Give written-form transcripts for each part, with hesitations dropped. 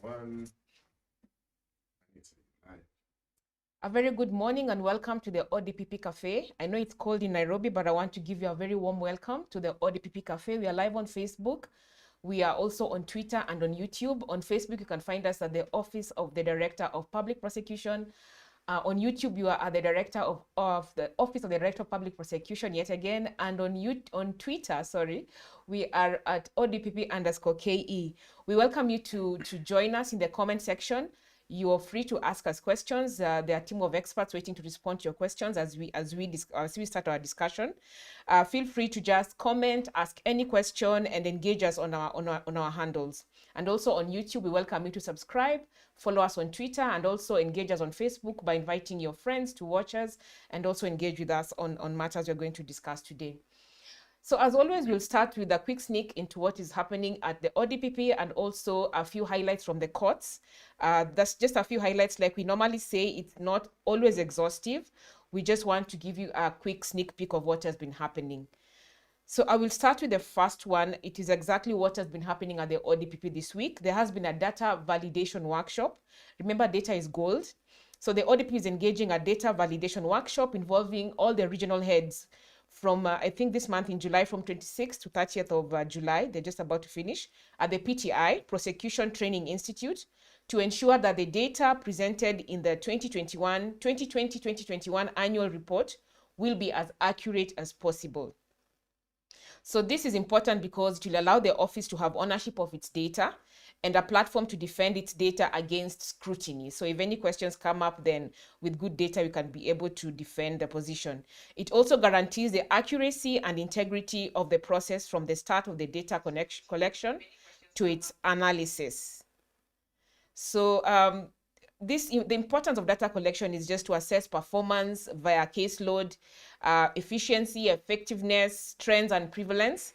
One. A very good morning and welcome to the ODPP Café. I know it's cold in Nairobi, but I want to give you a very warm welcome to the ODPP Café. We are live on Facebook. We are also on Twitter and on YouTube. On Facebook, you can find us at the Office of the Director of Public Prosecution. On YouTube, you are at the Director of the Office of the Director of Public Prosecution yet again. And on Twitter, we are at ODPP_KE. We welcome you to join us in the comment section. You are free to ask us questions. There are a team of experts waiting to respond to your questions as we start our discussion. Feel free to just comment, ask any question, and engage us on our handles. And also on YouTube, we welcome you to subscribe, follow us on Twitter, and also engage us on Facebook by inviting your friends to watch us and also engage with us on matters we're going to discuss today. So as always, we'll start with a quick sneak into what is happening at the ODPP and also a few highlights from the courts. That's just a few highlights. Like we normally say, it's not always exhaustive. We just want to give you a quick sneak peek of what has been happening. So I will start with the first one. It is exactly what has been happening at the ODPP this week. There has been a data validation workshop. Remember, data is gold. So the ODPP is engaging a data validation workshop involving all the regional heads from, I think this month in July, from 26th to 30th of July. They're just about to finish at the PTI, Prosecution Training Institute, to ensure that the data presented in the 2020-2021 annual report will be as accurate as possible. So this is important because it will allow the office to have ownership of its data and a platform to defend its data against scrutiny. So if any questions come up, then with good data, you can be able to defend the position. It also guarantees the accuracy and integrity of the process from the start of the data collection to its analysis. So the importance of data collection is just to assess performance via caseload, efficiency, effectiveness, trends, and prevalence.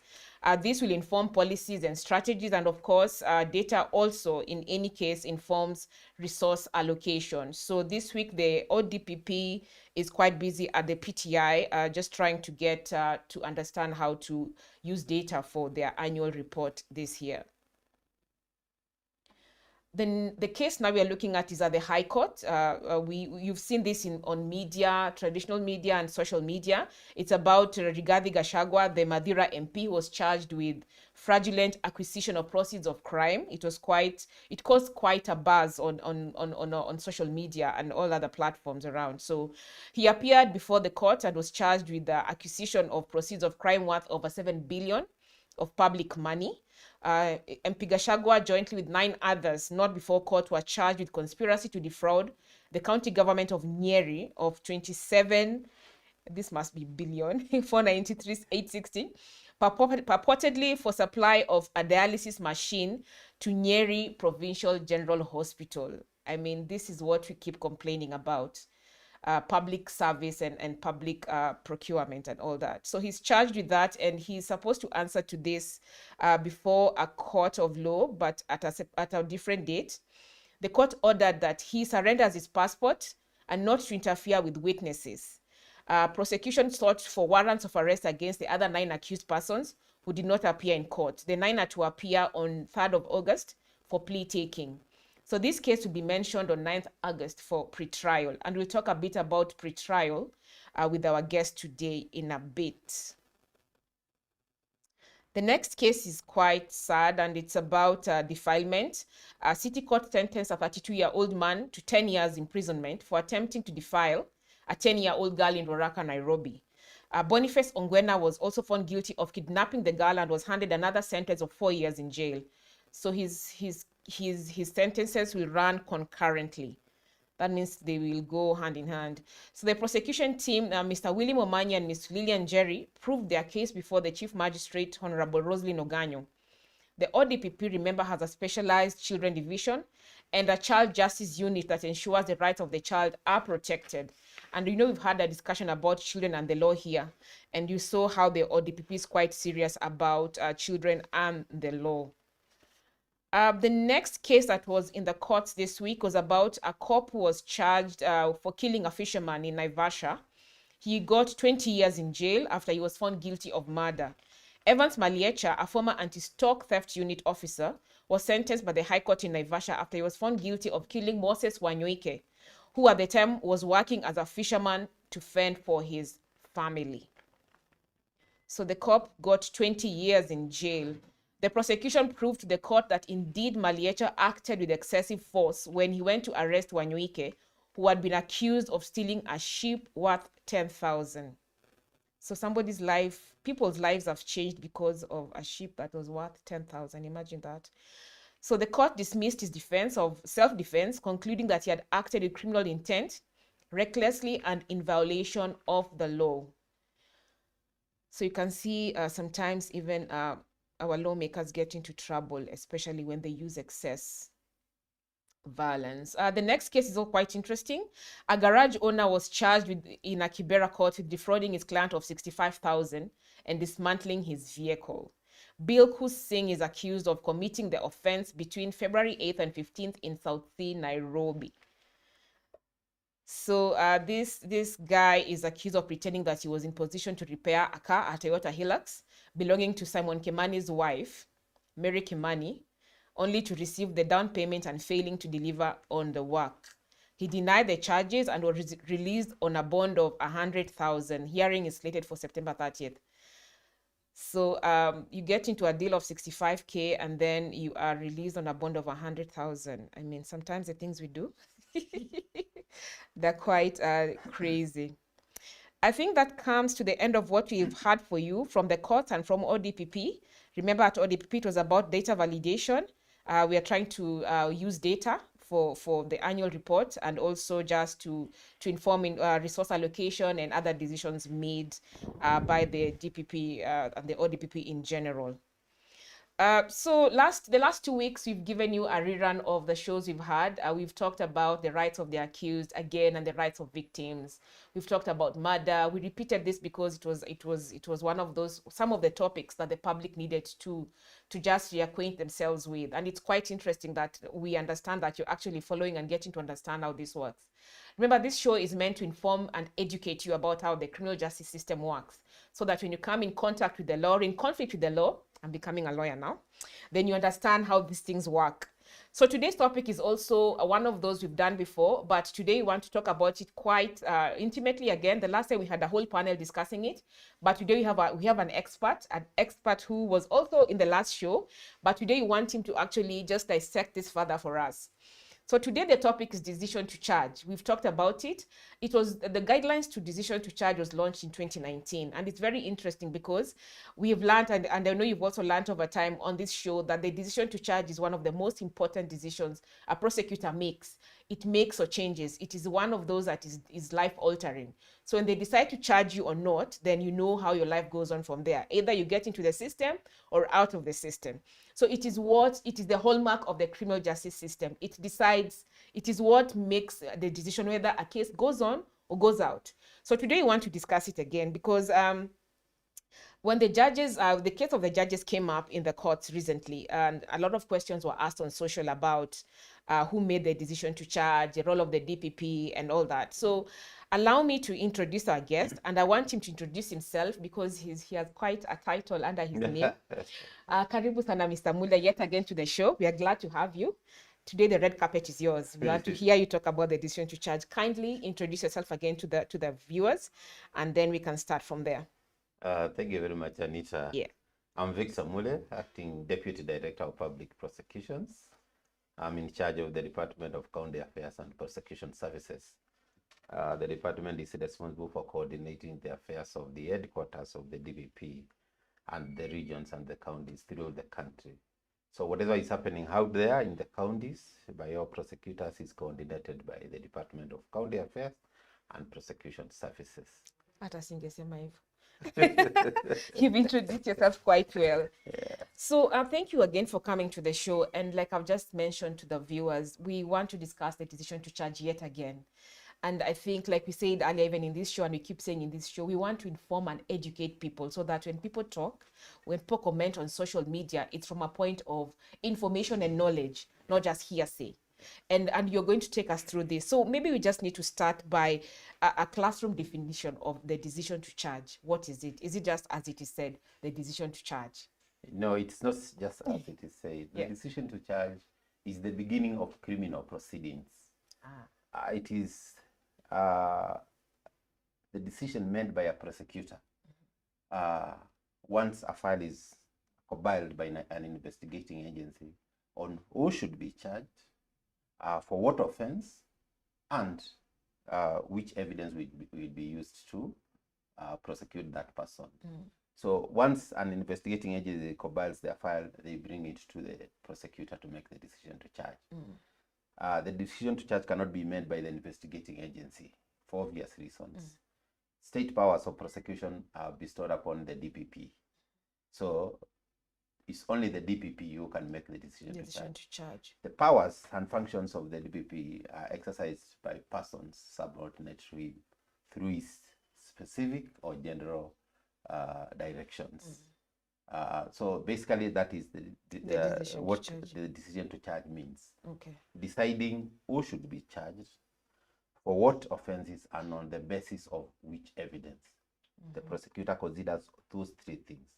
This will inform policies and strategies, and of course, data also, in any case, informs resource allocation. So this week, the ODPP is quite busy at the PTI, just trying to get to understand how to use data for their annual report this year. Then the case now we are looking at is at the High Court. You've seen this on media, traditional media and social media. It's about Rigathi Gachagua, the Mathira MP, who was charged with fraudulent acquisition of proceeds of crime. It caused quite a buzz on social media and all other platforms around. So he appeared before the court and was charged with the acquisition of proceeds of crime worth over 7 billion of public money. MP Gachagua, jointly with 9 others not before court, were charged with conspiracy to defraud the county government of Nyeri of 27, this must be billion, 493,860, purportedly for supply of a dialysis machine to Nyeri Provincial General Hospital. I mean, this is what we keep complaining about. Public service and public procurement and all that. So he's charged with that, and he's supposed to answer to this before a court of law, but at a different date. The court ordered that he surrenders his passport and not to interfere with witnesses. Prosecution sought for warrants of arrest against the other 9 accused persons who did not appear in court. The 9 are to appear on 3rd of August for plea taking. So this case will be mentioned on 9th August for pretrial, and we'll talk a bit about pretrial with our guest today in a bit. The next case is quite sad, and it's about defilement. A city court sentenced a 32-year-old man to 10 years imprisonment for attempting to defile a 10-year-old girl in Roraka, Nairobi. Boniface Ongwena was also found guilty of kidnapping the girl and was handed another sentence of 4 years in jail. So his sentences will run concurrently. That means they will go hand in hand. So the prosecution team, Mr. William Omanya and Ms. Lillian Jerry, proved their case before the Chief Magistrate, Honorable Roslyn Oganyo. The ODPP, remember, has a specialized children division and a child justice unit that ensures the rights of the child are protected. And you know, we've had a discussion about children and the law here, and you saw how the ODPP is quite serious about children and the law. The next case that was in the courts this week was about a cop who was charged for killing a fisherman in Naivasha. He got 20 years in jail after he was found guilty of murder. Evans Maliecha, a former anti-stock theft unit officer, was sentenced by the High Court in Naivasha after he was found guilty of killing Moses Wanyuike, who at the time was working as a fisherman to fend for his family. So the cop got 20 years in jail. The prosecution proved to the court that indeed Maliecha acted with excessive force when he went to arrest Wanyuike, who had been accused of stealing a sheep worth 10,000. So somebody's life, people's lives have changed because of a sheep that was worth 10,000. Imagine that. So the court dismissed his defense of self-defense, concluding that he had acted with criminal intent, recklessly, and in violation of the law. So you can see sometimes even our lawmakers get into trouble, especially when they use excess violence. The next case is all quite interesting. A garage owner was charged in a Kibera court with defrauding his client of 65,000 and dismantling his vehicle. Bilkus Singh is accused of committing the offense between February 8th and 15th in South Sea, Nairobi. So this guy is accused of pretending that he was in position to repair a car, a Toyota Hilux, belonging to Simon Kimani's wife, Mary Kimani, only to receive the down payment and failing to deliver on the work. He denied the charges and was released on a bond of 100,000. Hearing is slated for September 30th. So you get into a deal of 65K and then you are released on a bond of 100,000. I mean, sometimes the things we do, they're quite crazy. I think that comes to the end of what we've had for you from the courts and from ODPP. Remember at ODPP, it was about data validation. We are trying to use data for the annual report and also just to inform in resource allocation and other decisions made by the DPP and the ODPP in general. So the last 2 weeks, we've given you a rerun of the shows we've had. We've talked about the rights of the accused again and the rights of victims. We've talked about murder. We repeated this because it was one of those, some of the topics that the public needed to just reacquaint themselves with. And it's quite interesting that we understand that you're actually following and getting to understand how this works. Remember, this show is meant to inform and educate you about how the criminal justice system works, so that when you come in contact with the law, or in conflict with the law, I'm becoming a lawyer now, then you understand how these things work. So today's topic is also one of those we've done before, but today we want to talk about it quite intimately again. The last time we had a whole panel discussing it, but today we have an expert who was also in the last show, but today we want him to actually just dissect this further for us. So today the topic is decision to charge. We've talked about it. It was the guidelines to decision to charge was launched in 2019. And it's very interesting because we have learned, and I know you've also learned over time on this show, that the decision to charge is one of the most important decisions a prosecutor makes. It makes or changes. It is one of those that is life altering. So when they decide to charge you or not, then you know how your life goes on from there. Either you get into the system or out of the system. So it is the hallmark of the criminal justice system. It is what makes the decision whether a case goes on or goes out. So today we want to discuss it again because when the case of the judges came up in the courts recently, and a lot of questions were asked on social about who made the decision to charge, the role of the DPP and all that. So allow me to introduce our guest, and I want him to introduce himself because he has quite a title under his name. Karibu sana, Mr. Muller, yet again to the show. We are glad to have you. Today, the red carpet is yours. We want to hear you talk about the decision to charge. Kindly introduce yourself again to the viewers, and then we can start from there. Thank you very much, Anita. Yeah. I'm Victor Mule, Acting Deputy Director of Public Prosecutions. I'm in charge of the Department of County Affairs and Prosecution Services. The department is responsible for coordinating the affairs of the headquarters of the DPP and the regions and the counties throughout the country. So whatever is happening out there in the counties by our prosecutors is coordinated by the Department of County Affairs and Prosecution Services. You've introduced yourself quite well. Yeah. So thank you again for coming to the show. And like I've just mentioned to the viewers, we want to discuss the decision to charge yet again. And I think, like we said earlier, even in this show, and we keep saying in this show, we want to inform and educate people so that when people talk, when people comment on social media, it's from a point of information and knowledge, not just hearsay. And you're going to take us through this. So maybe we just need to start by a classroom definition of the decision to charge. What is it? Is it just as it is said, the decision to charge? No, it's not just as it is said. The Yeah. decision to charge is the beginning of criminal proceedings. It is the decision made by a prosecutor. Once a file is compiled by an investigating agency on who should be charged, for what offense, and which evidence will be used to prosecute that person. So once an investigating agency compiles their file, they bring it to the prosecutor to make the decision to charge. The decision to charge cannot be made by the investigating agency for obvious reasons. State powers of prosecution are bestowed upon the DPP. So it's only the DPP who can make the decision to charge. The powers and functions of the DPP are exercised by persons subordinate to him through his specific or general directions. So basically, that is what the decision to charge means. Deciding who should be charged, for what offenses, and on the basis of which evidence. The prosecutor considers those three things: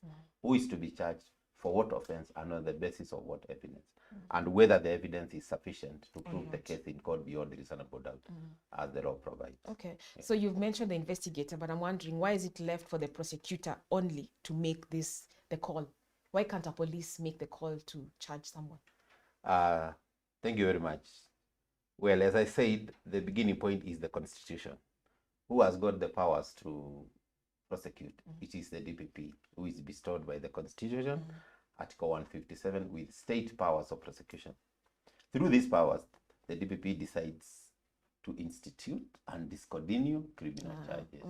who is to be charged, for what offense, and on the basis of what evidence, and whether the evidence is sufficient to prove the case in court beyond reasonable doubt, as the law provides. Okay, so you've mentioned the investigator, but I'm wondering, why is it left for the prosecutor only to make the call? Why can't a police make the call to charge someone? Thank you very much. Well, as I said, the beginning point is the Constitution. Who has got the powers to prosecute? It is the DPP, who is bestowed by the Constitution, Article 157, with state powers of prosecution. Through these powers, the DPP decides to institute and discontinue criminal charges.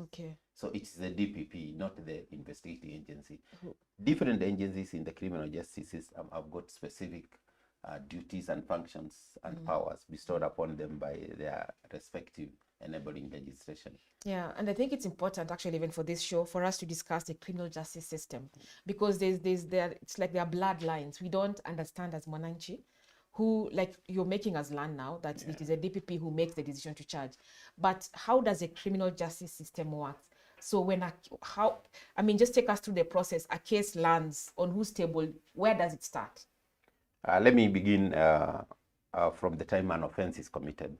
So it is the DPP, not the investigating agency. Different agencies in the criminal justice system have got specific duties and functions and powers bestowed upon them by their respective enabling legislation. Yeah, and I think it's important, actually, even for this show, for us to discuss the criminal justice system, because it's like there are bloodlines. We don't understand as Mwananchi, who, like you're making us learn now, that it is a DPP who makes the decision to charge. But how does a criminal justice system work? So just take us through the process. A case lands on whose table? Where does it start? Let me begin from the time an offense is committed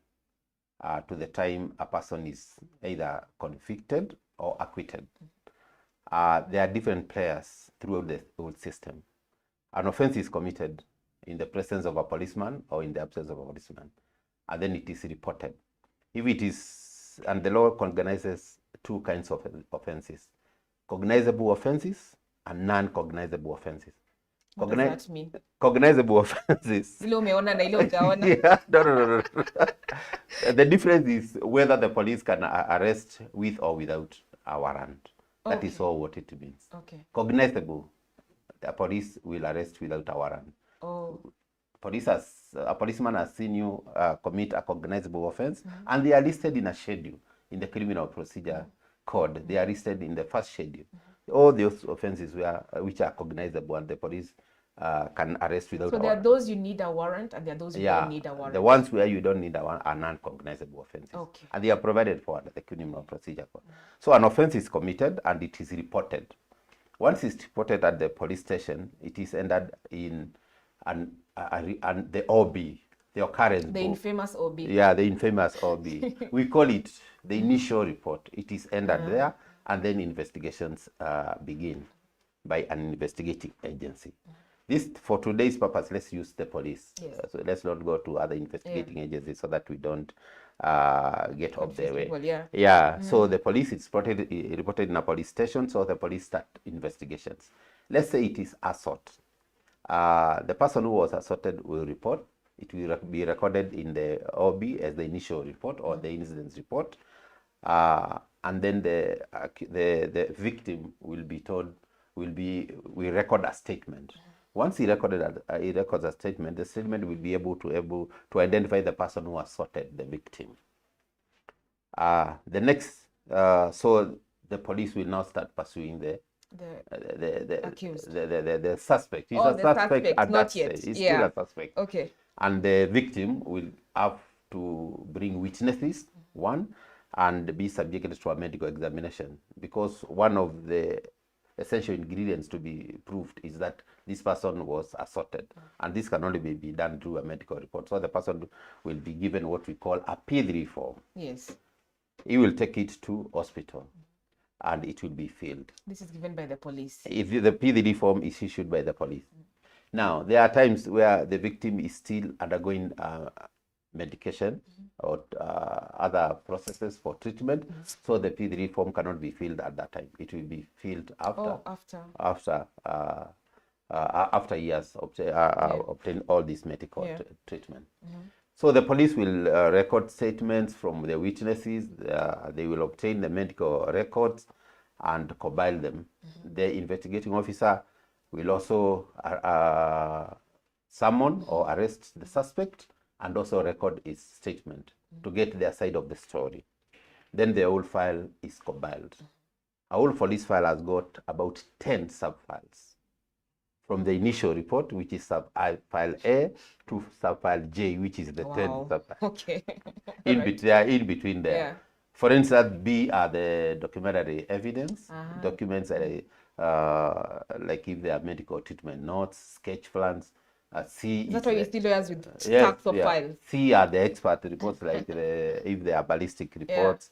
to the time a person is either convicted or acquitted. There are different players throughout the whole system. An offense is committed in the presence of a policeman or in the absence of a policeman, and then it is reported. If it is, and the law recognizes two kinds of offenses: cognizable offenses and non-cognizable offenses. What does that mean? Cognizable offenses. Yeah, no. The difference is whether the police can arrest with or without a warrant. That is all what it means. Cognizable, the police will arrest without a warrant. A policeman has seen you commit a cognizable offense, and they are listed in a schedule in the Criminal Procedure Code. They are listed in the first schedule. All those offenses which are cognizable, and the police can arrest without a warrant. So there are those you need a warrant, and there are those you don't need a warrant. The ones where you don't need a warrant are non-cognizable offenses. And they are provided for under the Criminal Procedure Code. So an offense is committed and it is reported. Once it's reported at the police station, it is entered in the OB, the occurrence book. Infamous OB. Yeah, the infamous OB. We call it the initial report. It is entered there, and then investigations begin by an investigating agency. This, for today's purpose, let's use the police. So let's not go to other investigating agencies so that we don't get off their way. So the police is reported in a police station, so the police start investigations. Let's say it is assault. The person who was assaulted will report. It will be recorded in the OB as the initial report or the incident report, and then the victim will be told, will record a statement. Once he records a statement, the statement will be able to identify the person who assaulted the victim. So the police will now start pursuing the accused, the suspect. He's a suspect at not that yet. stage. He's still a suspect. And the victim will have to bring witnesses, one, and be subjected to a medical examination, because one of the essential ingredients to be proved is that this person was assaulted. And this can only be done through a medical report. So the person will be given what we call a P3 form. Yes. He will take it to hospital and it will be filled. This is given by the police. If the P3 form is issued by the police. Now, there are times where the victim is still undergoing medication or other processes for treatment, so the P3 form cannot be filled at that time. It will be filled after years obtain all this medical treatment. So the police will record statements from the witnesses. They will obtain the medical records and compile them. The investigating officer will also summon or arrest the suspect and also record his statement to get their side of the story. Then the whole file is compiled. A whole police file has got about 10 sub-files. From the initial report, which is sub-file A, to sub-file J, which is the 10 sub-files. Okay. In between there. Yeah. For instance, B are the documentary evidence, documents like if they are medical treatment notes, sketch plans. C that's why you still lawyers with stacks of files. C are the expert reports, like if they are ballistic reports.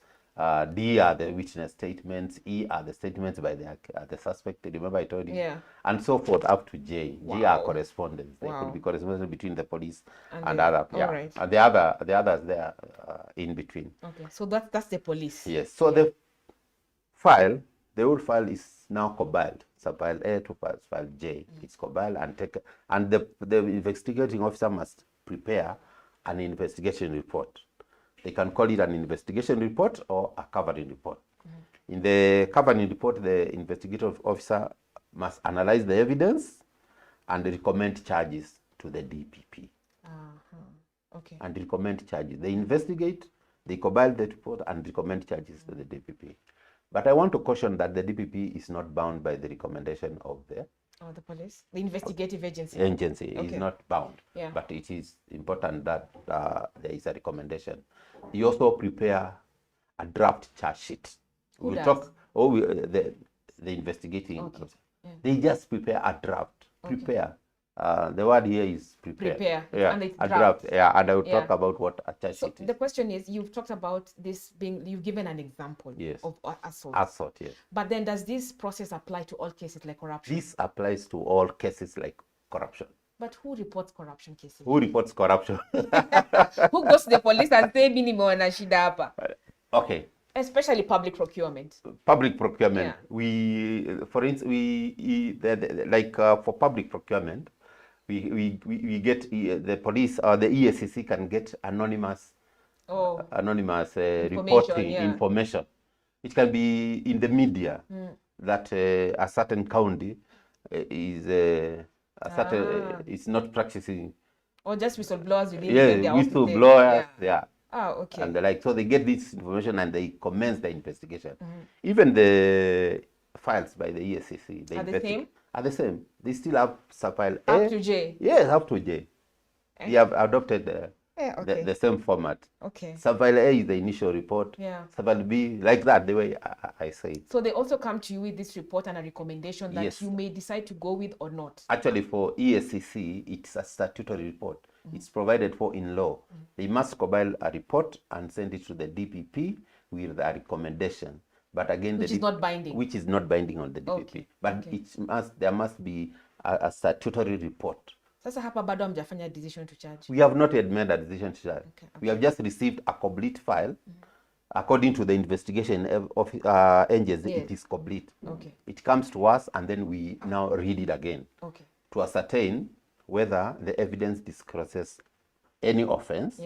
D are the witness statements. E are the statements by the suspect. Remember I told you? Yeah. And so forth up to J. G are correspondence. They could be correspondence between the police and other. Right. And the others there in between. Okay. So that's the police. Yes. So the file, the whole file is now compiled. Sub-file A to file J. It's compiled and the investigating officer must prepare an investigation report. They can call it an investigation report or a covering report. In the covering report, the investigative officer must analyze the evidence and recommend charges to the DPP. Okay. And recommend charges. They investigate, they compile the report and recommend charges to the DPP. But I want to caution that the DPP is not bound by the recommendation of the police, the investigative agency. Is not bound. Yeah. But it is important that there is a recommendation. You also prepare a draft charge sheet. Who does? The investigating. Yeah. They just prepare a draft. Prepare. The word here is prepare. Yeah, and it's a draft. Yeah, and I will talk about what a charge sheet is. The question is, you've talked about this being, you've given an example of assault. Assault, yes. But then does this process apply to all cases like corruption? This applies to all cases like corruption. But who reports corruption cases? Who reports corruption? Who goes to the police and say minimum anashida hapa? Okay. Especially public procurement. Public procurement. Yeah. For instance, for public procurement, we get the police or the ESCC can get anonymous reporting information. It can be in the media that a certain county is not practicing. Or just whistleblowers within their whistleblowers. Yeah. Okay. And so they get this information and they commence the investigation. Even the files by the ESCC, they are the same. They still have sub-file A. Up to J. Yes, up to J. They have adopted the same format. Okay. Sub-file A is the initial report. Yeah. Sub-file B, like that, the way I say it. So they also come to you with this report and a recommendation that you may decide to go with or not. Actually, for ESCC, it's a statutory report. It's provided for in law. They must compile a report and send it to the DPP with a recommendation. But again, which is not binding. Which is not binding on the DPP. But there must be a statutory report. Sasa hapa bado hamjafanya decision to charge. We have not yet made a decision to charge. Okay. We have just received a complete file. According to the investigation of agency, it is complete. Okay. It comes to us and then we now read it again. Okay. To ascertain whether the evidence discloses any offense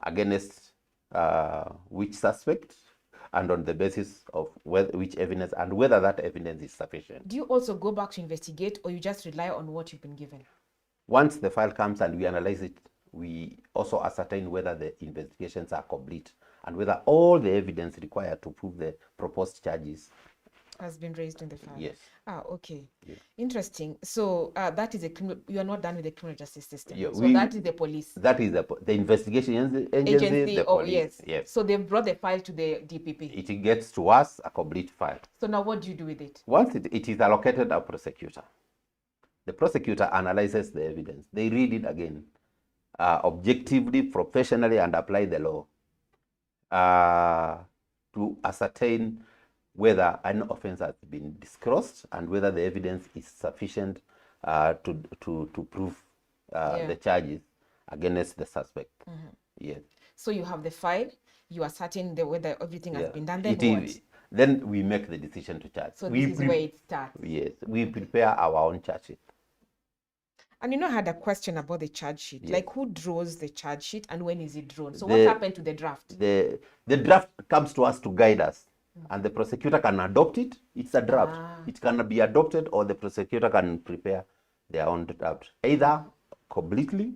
against which suspect, and on the basis of which evidence and whether that evidence is sufficient. Do you also go back to investigate, or you just rely on what you've been given? Once the file comes and we analyze it, we also ascertain whether the investigations are complete and whether all the evidence required to prove the proposed charges has been raised in the file. Yes. Ah, okay. Yeah. Interesting. So that is you are not done with the criminal justice system. Yeah, So that is the police. That is the investigation agency, the Oh, police. yes. Yes. So they brought the file to the DPP. It gets to us a complete file. So now what do you do with it? Once it is allocated a prosecutor, the prosecutor analyzes the evidence. They read it again, objectively, professionally, and apply the law to ascertain whether an offense has been disclosed and whether the evidence is sufficient to prove the charges against the suspect. Yes. So you have the file, you are certain whether everything has been done. Then what? Then we make the decision to charge. So this is where it starts. Yes, we prepare our own charge sheet. And I had a question about the charge sheet. Yes. Like, who draws the charge sheet and when is it drawn? So what happened to the draft? The draft comes to us to guide us, and the prosecutor can adopt it. It's a draft. It can be adopted, or the prosecutor can prepare their own draft. Either completely,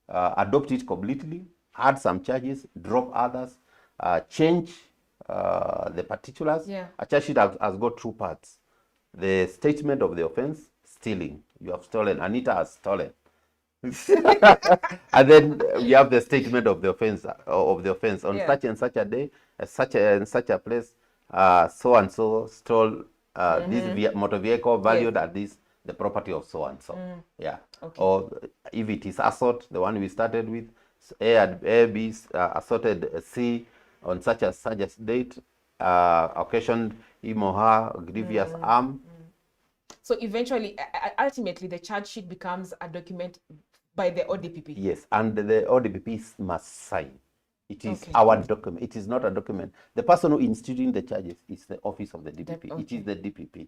adopt it completely, add some charges, drop others, change the particulars. Yeah. A charge sheet has got two parts. The statement of the offense, stealing. You have stolen. Anita has stolen. And then we have the statement of the offense on such and such a day, such and such a place, so and so stole this motor vehicle valued at this, the property of so and so. Yeah. Okay. Or if it is assault, the one we started with, A, B assaulted C on such a date, occasioned him or her grievous harm. So eventually, ultimately, the charge sheet becomes a document by the ODPP. Yes, and the ODPP must sign. It is our document. It is not a document. The person who instituting the charges is the office of the DPP. It is the DPP.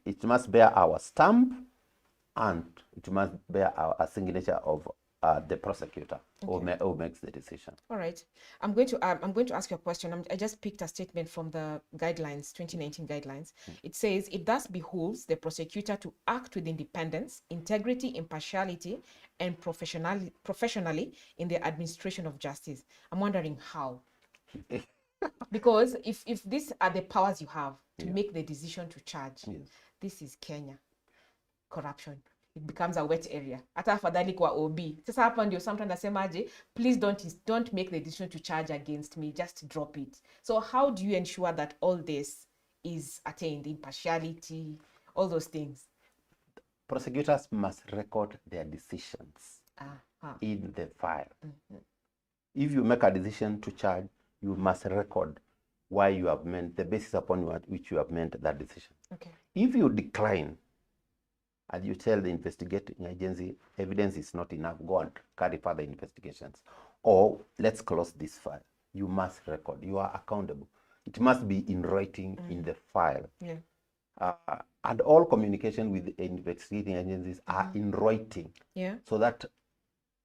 It must bear our stamp, and it must bear a signature of the prosecutor who makes the decision. All right. I'm going to ask you a question. I just picked a statement from the guidelines, 2019 guidelines. It says, it thus behooves the prosecutor to act with independence, integrity, impartiality, and professionally in the administration of justice. I'm wondering how. Because if these are the powers you have to make the decision to charge, this is Kenya. Corruption. It becomes a wet area. Hata afadhali kwa OB. Sasa hapa ndio sometimes nasemaje, please don't make the decision to charge against me, just drop it. So how do you ensure that all this is attained, impartiality, all those things? Prosecutors must record their decisions in the file. If you make a decision to charge, you must record why you have made, the basis upon which you have made that decision. Okay. If you decline, and you tell the investigating agency evidence is not enough, go and carry further investigations, or let's close this file, you must record. You are accountable. It must be in writing in the file. Yeah. And all communication with the investigating agencies are in writing. Yeah. So that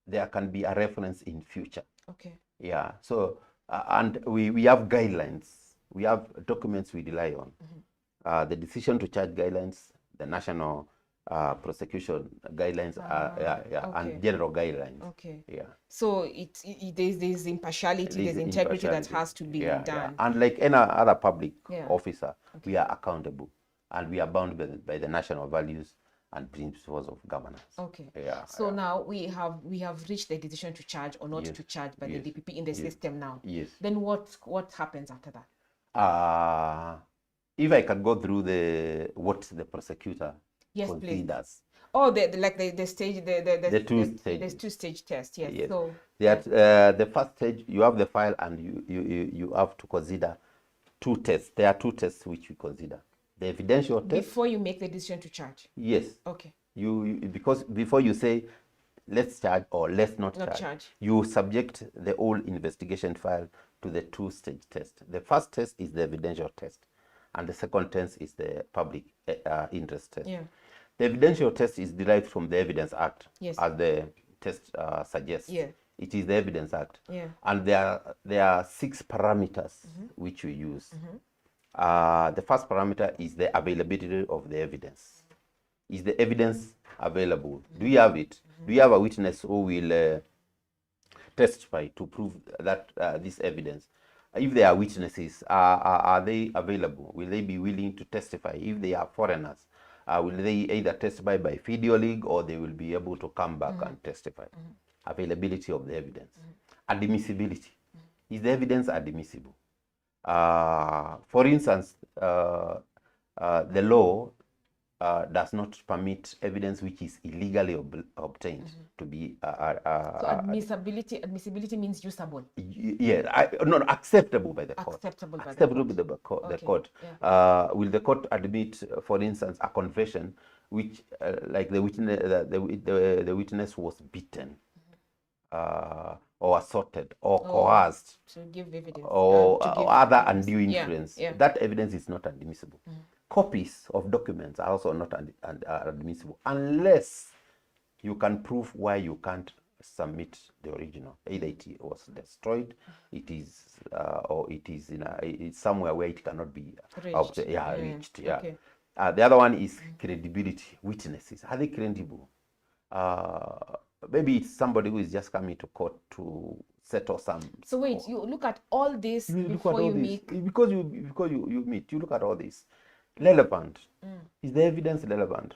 there can be a reference in future. Okay. Yeah. So and we have guidelines. We have documents we rely on. The decision to charge guidelines, the national prosecution guidelines and general guidelines. Okay. Yeah. So there's impartiality, there's integrity that has to be done. Yeah. And like any other public officer, we are accountable and we are bound by the national values and principles of governance. Okay. Yeah. So now we have reached the decision to charge or not to charge by the DPP in the system now. Yes. Then what happens after that? If I can go through what the prosecutor considers. Please. Oh, the stage, the two stages. There's two-stage test. Yes. Yes. So the first stage, you have the file and you have to consider two tests. There are two tests which you consider. The evidential test. Before you make the decision to charge. Yes. Okay. Because before you say let's charge or let's not charge, you subject the whole investigation file to the two-stage test. The first test is the evidential test, and the second test is the public interest test. Yeah. The evidential test is derived from the Evidence Act, as the test suggests. Yeah. It is the Evidence Act. Yeah. And there are 6 parameters which we use. The first parameter is the availability of the evidence. Is the evidence available? Do you have it? Do you have a witness who will testify to prove that this evidence? If they are witnesses, are they available? Will they be willing to testify? If they are foreigners, will they either testify by video link or they will be able to come back and testify? Availability of the evidence. Admissibility. Is the evidence admissible? For instance, the law does not permit evidence which is illegally obtained to be So admissibility means usable. Yeah, no, acceptable by the court. Acceptable by the Acceptable court. by the Okay, court. yeah. Will the court admit, for instance, a confession which, like the witness was beaten, or assaulted, or coerced, to give evidence, or to give other evidence. undue influence? Yeah. That evidence is not admissible. Copies of documents are also not admissible unless you can prove why you can't submit the original. Either it was destroyed, it is, or it is it's somewhere where it cannot be Reached. reached. Yeah. Okay. The other one is credibility. Witnesses, are they credible? Maybe it's somebody who is just coming to court to settle some. So wait, you look at all this before you make. Because you meet, you look at all this. Relevant. Is the evidence relevant?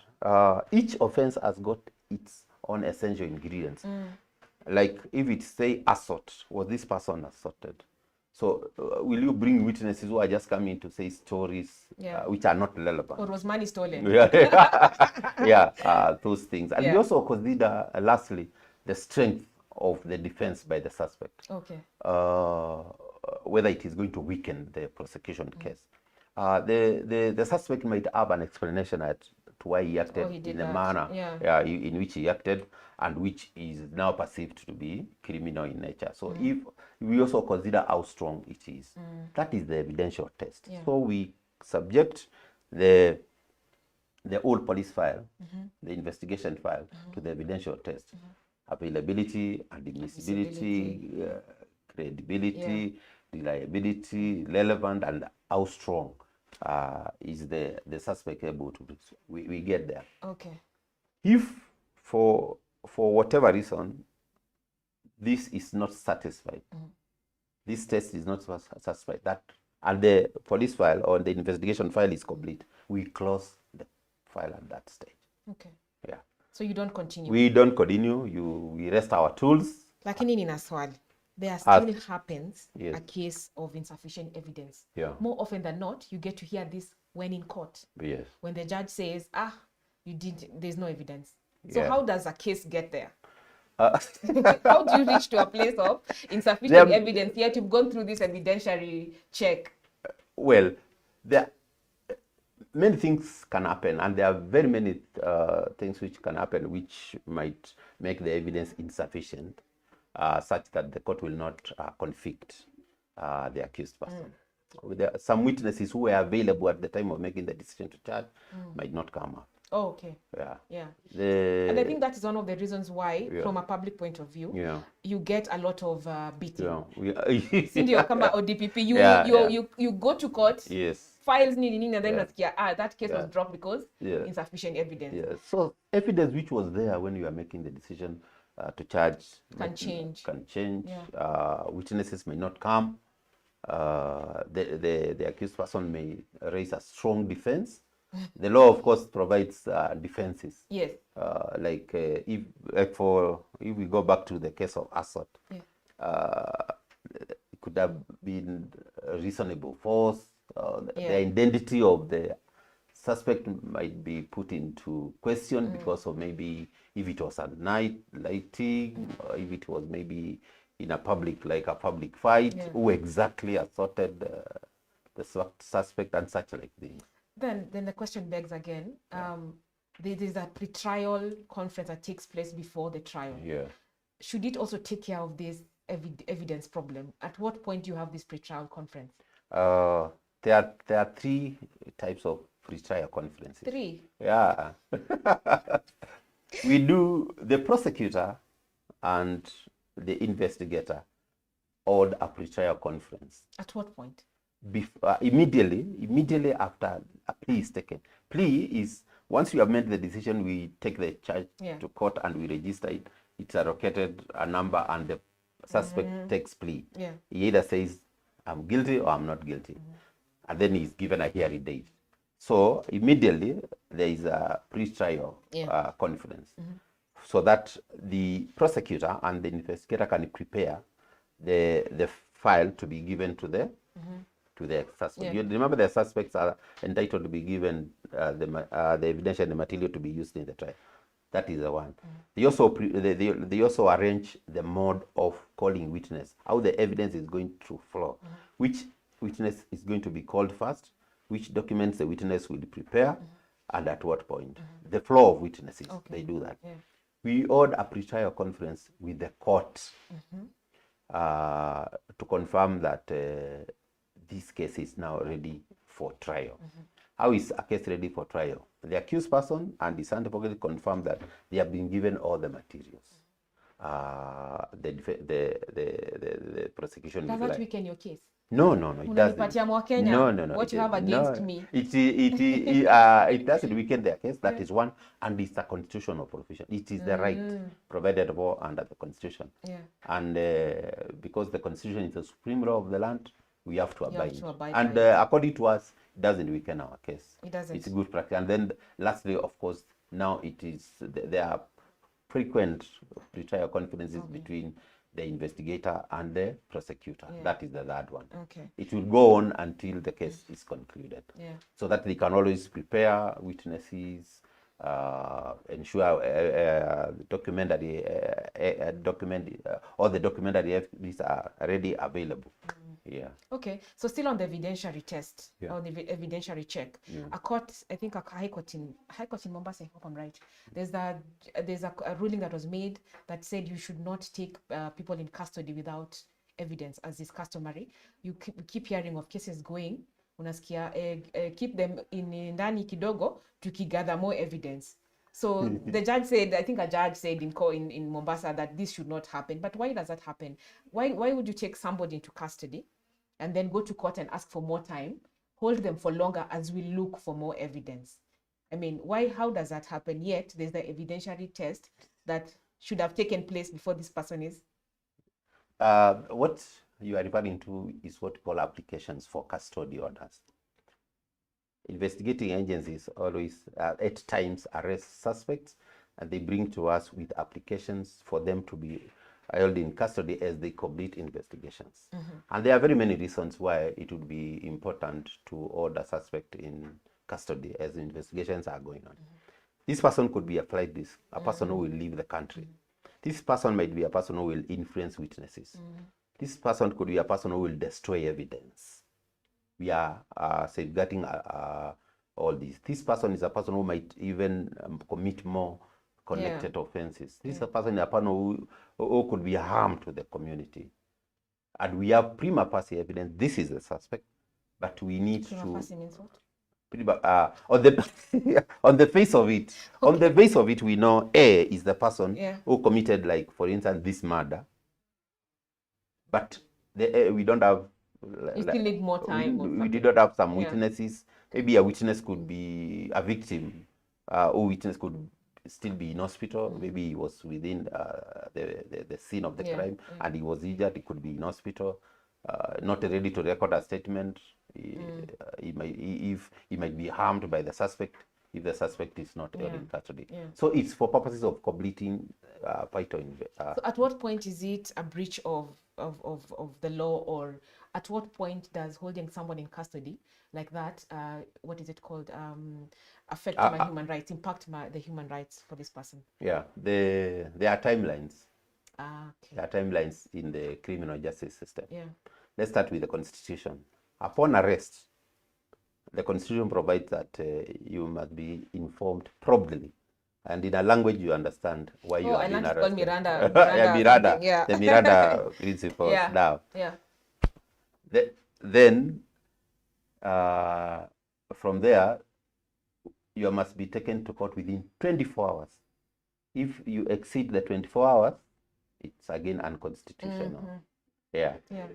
Each offense has got its own essential ingredients. Like if it say assault, was this person assaulted? So will you bring witnesses who are just coming to say stories which are not relevant? Or was money stolen? Those things. And we also consider, lastly, the strength of the defense by the suspect. Okay. Whether it is going to weaken the prosecution case. The suspect might have an explanation as to why he acted in a manner in which he acted, and which is now perceived to be criminal in nature. So if we also consider how strong it is, that is the evidential test. So we subject the old police file, the investigation file, to the evidential test. Availability, admissibility, credibility, reliability, relevant, and how strong is the suspect able to do. We get there. Okay. If for whatever reason this is not satisfied, this test is not satisfied, that and the police file or the investigation file is complete, we close the file at that stage. Okay. Yeah. So you don't continue. We don't continue. We rest our tools. Lakini nina swali. There still happens a case of insufficient evidence. Yeah. More often than not, you get to hear this when in court. Yes. When the judge says, there's no evidence. So how does a case get there? How do you reach to a place of insufficient evidence, yet you've gone through this evidentiary check? Well, many things can happen, and there are very many things which can happen which might make the evidence insufficient, such that the court will not convict the accused person. There are some witnesses who were available at the time of making the decision to charge might not come up. Oh, okay. Yeah. And I think that is one of the reasons why, from a public point of view, you get a lot of beating. Sindio kama ODPP, you go to court, files nini, and then that case was dropped because insufficient evidence. Yeah. So evidence which was there when you are making the decision to charge can change. Witnesses may not come. The accused person may raise a strong defense. The law, of course, provides defenses. Yes. If we go back to the case of assault, it could have been reasonable force. The identity of the suspect might be put into question because of maybe if it was at night lighting, or if it was maybe in a public fight, who exactly assaulted the suspect and such like things. Then the question begs again. There's a pre-trial conference that takes place before the trial. Yeah. Should it also take care of this evidence problem? At what point do you have this pre-trial conference? There are three types of pre-trial conferences. Three? Yeah. We do, the prosecutor and the investigator hold a pre-trial conference. At what point? Immediately after a plea is taken. Plea is, once you have made the decision, we take the charge to court and we register it. It's allocated a number and the suspect takes plea. Yeah. He either says, I'm guilty or I'm not guilty. And then he's given a hearing date. So immediately there is a pre-trial conference, so that the prosecutor and the investigator can prepare the file to be given to the suspect. You remember the suspects are entitled to be given the evidence and the material to be used in the trial. That is the one. They also arrange the mode of calling witness, how the evidence is going to flow, which witness is going to be called first, which documents the witness will prepare, and at what point. The flow of witnesses, they do that. We hold a pre-trial conference with the court to confirm that this case is now ready for trial. How is a case ready for trial? The accused person and the advocate confirm that they have been given all the materials. The prosecution. Does that weaken your case? No, it doesn't. No. What you have against me? It doesn't weaken their case. That is one, and it's a constitutional provision. It is the right provided for under the Constitution. And because the Constitution is the supreme law of the land, we have to abide. And according to us, it doesn't weaken our case. It doesn't. It's good practice. And then lastly, of course, now there are frequent pre-trial conferences between the investigator and the prosecutor. That is the third one. It will go on until the case is concluded. So that they can always prepare witnesses, ensure all the documentary evidence are already available. Okay, so still on the evidentiary test or the evidentiary check, a court, I think a high court in Mombasa, I hope I'm right. There's a ruling that was made that said you should not take people in custody without evidence, as is customary. You keep hearing of cases going, unasikia keep them in ndani kidogo tukigather more evidence. So the judge said, I think a judge said in Mombasa that this should not happen. But why does that happen? Why would you take somebody into custody and then go to court and ask for more time, hold them for longer as we look for more evidence? I mean, how does that happen? Yet there's the evidentiary test that should have taken place before this person is. What you are referring to is what we call applications for custody orders. Investigating agencies always at times arrest suspects, and they bring to us with applications for them to be held in custody as they complete investigations. And there are very many reasons why it would be important to hold a suspect in custody as investigations are going on. This person could be a flight risk, a person who will leave the country. This person might be a person who will influence witnesses. This person could be a person who will destroy evidence. We are safeguarding all these. This person is a person who might even commit more connected offenses. This is a person who could be harm to the community. And we have prima facie evidence. This is the suspect, but we need On the face of it. On the face of it, we know A is the person who committed, like, for instance, this murder. But we don't have. You still need more time. We did not have some witnesses. Maybe a witness could be a victim. Or witness could still be in hospital. Maybe he was within the scene of the crime and he was injured. He could be in hospital, not ready to record a statement. He might be harmed by the suspect if the suspect is not held in custody. So it's for purposes of completing vital. So at what point is it a breach of the law, or at what point does holding someone in custody like that, what is it called, affect my human rights, impact the human rights for this person? There are timelines. Okay. There are timelines in the criminal justice system. Let's start with the Constitution. Upon arrest, the Constitution provides that you must be informed promptly and in a language you understand why you are being arrested. Miranda. The Miranda principles. Now, then from there, you must be taken to court within 24 hours. If you exceed the 24 hours, it's again unconstitutional.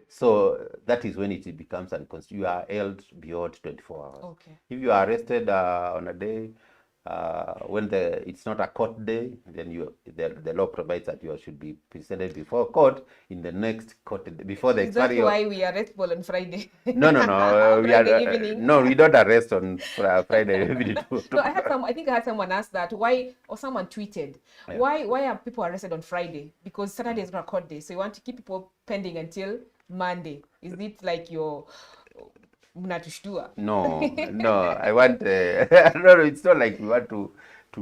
So that is when it becomes unconstitutional. You are held beyond 24 hours. If you are arrested on a day, When it's not a court day, then the law provides that you should be presented before court in the next court before the Is that expiry. why we arrest people on Friday? No, no, no. We Friday are evening. no, we don't arrest on Friday evening. No, I think I had someone ask that why, or someone tweeted, Yeah. why are people arrested on Friday? Because Saturday is not a court day, so you want to keep people pending until Monday. Is it like your mnatushtua? No, no. I want. No, no. It's not like we want to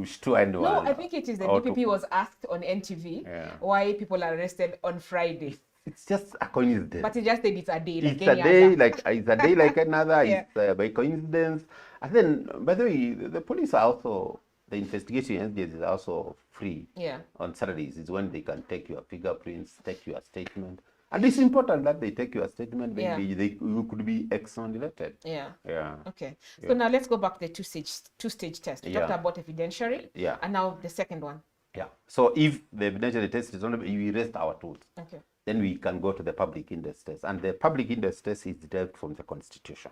stew anyone. No, I think it is the or DPP was asked on NTV Yeah. why people are arrested on Friday. It's just a coincidence. But it just said it's a day like It's any a day other. it's a day like another. Yeah. It's by coincidence. And then, by the way, the police are also, the investigation agencies is also free. Yeah. On Saturdays is when they can take your fingerprints, take your statement, and it's important that they take your statement. Yeah. You could be exonerated. Yeah. Yeah. Okay. So now let's go back to the two-stage test. We Yeah. talked about evidentiary. Yeah. And now the second one. Yeah. So if the evidentiary test is only, we rest our tools. Okay. Then we can go to the public interest test. And the public interest test is derived from the Constitution.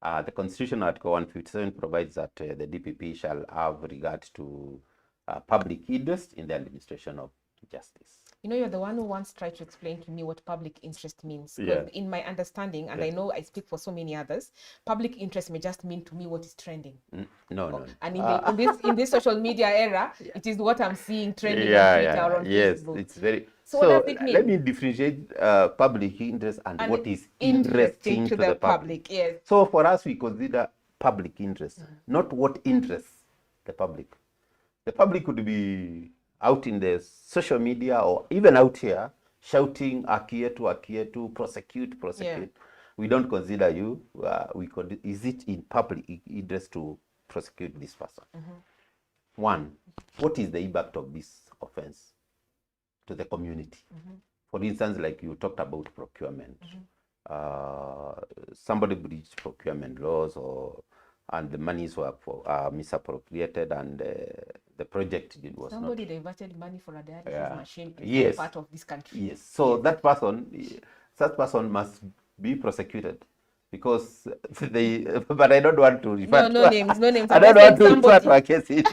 The Constitution, Article 157, provides that the DPP shall have regard to public interest in the administration of justice. You know, you're the one who once tried to explain to me what public interest means. Yeah. Because in my understanding, and I know I speak for so many others, public interest may just mean to me what is trending. No. And in this social media era, it is what I'm seeing trending on Twitter or on Yes, Facebook. it's very. So what does it mean? Let me differentiate public interest and what is interesting to the public. Yes. So for us, we consider public interest, not what interests the public. The public could be out in the social media or even out here shouting akietu, prosecute. Yeah. We don't consider you. Is it in public interest to prosecute this person? One, what is the impact of this offense to the community? For instance, like you talked about procurement. Somebody breached procurement laws and the monies were misappropriated, and the project was somebody diverted money for a dialysis machine to yes. part of this country. Yes. So that person must be prosecuted because they. But I don't want to refer. No names. I don't want to refer to a case.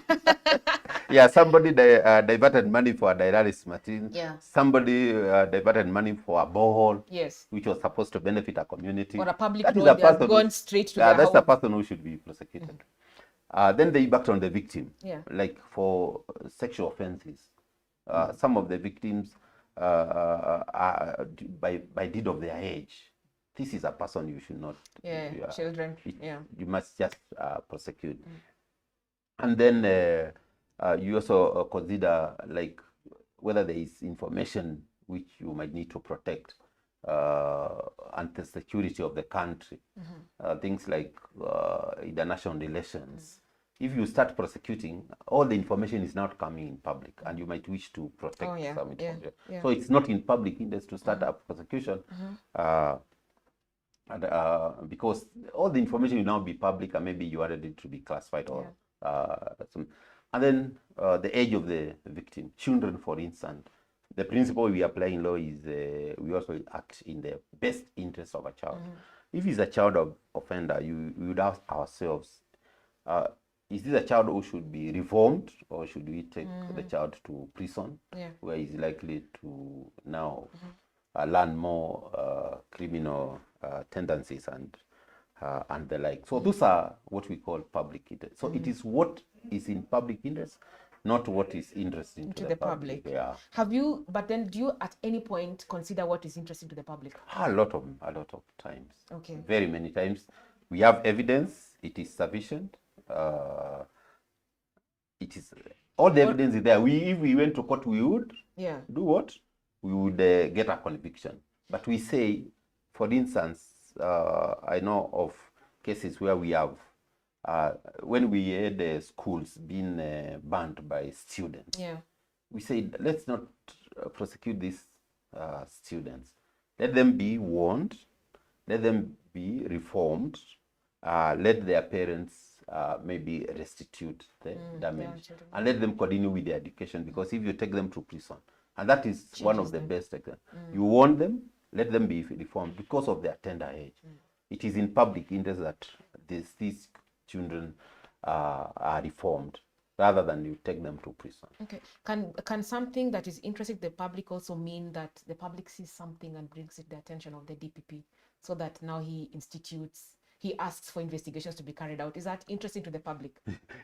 Yeah, somebody diverted money for a dialysis machine. Yeah. Somebody diverted money for a borehole. Yes. Which was supposed to benefit a community. Or a public road that has gone straight to their that's house. the person who should be prosecuted. Then they impact on the victim. Yeah. Like for sexual offenses, some of the victims are by deed of their age. This is a person you should not. Children. You must just prosecute. And then you also consider like whether there is information which you might need to protect and the security of the country. Things like international relations. If you start prosecuting, all the information is not coming in public, and you might wish to protect some information. So it's not in public interest to start a prosecution, because all the information will now be public, and maybe you wanted it to be classified or and then the age of the victim, children, for instance. The principle we apply in law is we also act in the best interest of a child. If he's a child offender, we would ask ourselves, is this a child who should be reformed, or should we take the child to prison, where he's likely to now learn more criminal tendencies and the like? So those are what we call public interest. So it is what is in public interest, not what is interesting to the public. Yeah. But then do you at any point consider what is interesting to the public? A lot of times. Okay. Very many times. We have evidence, it is sufficient. It is all the evidence is there. If we went to court, we would do what? We would get a conviction. But we say, for instance, I know of cases where we have when we had schools being banned by students. We said, let's not prosecute these students. Let them be warned. Let them be reformed. Let their parents maybe restitute the damage, and let them continue with their education, because if you take them to prison, and that is one of the best examples, you warn them, let them be reformed because of their tender age. It is in public interest that these children are reformed, rather than you take them to prison. Okay. Can something that is interesting to the public also mean that the public sees something and brings it to the attention of the DPP, so that now he asks for investigations to be carried out? Is that interesting to the public?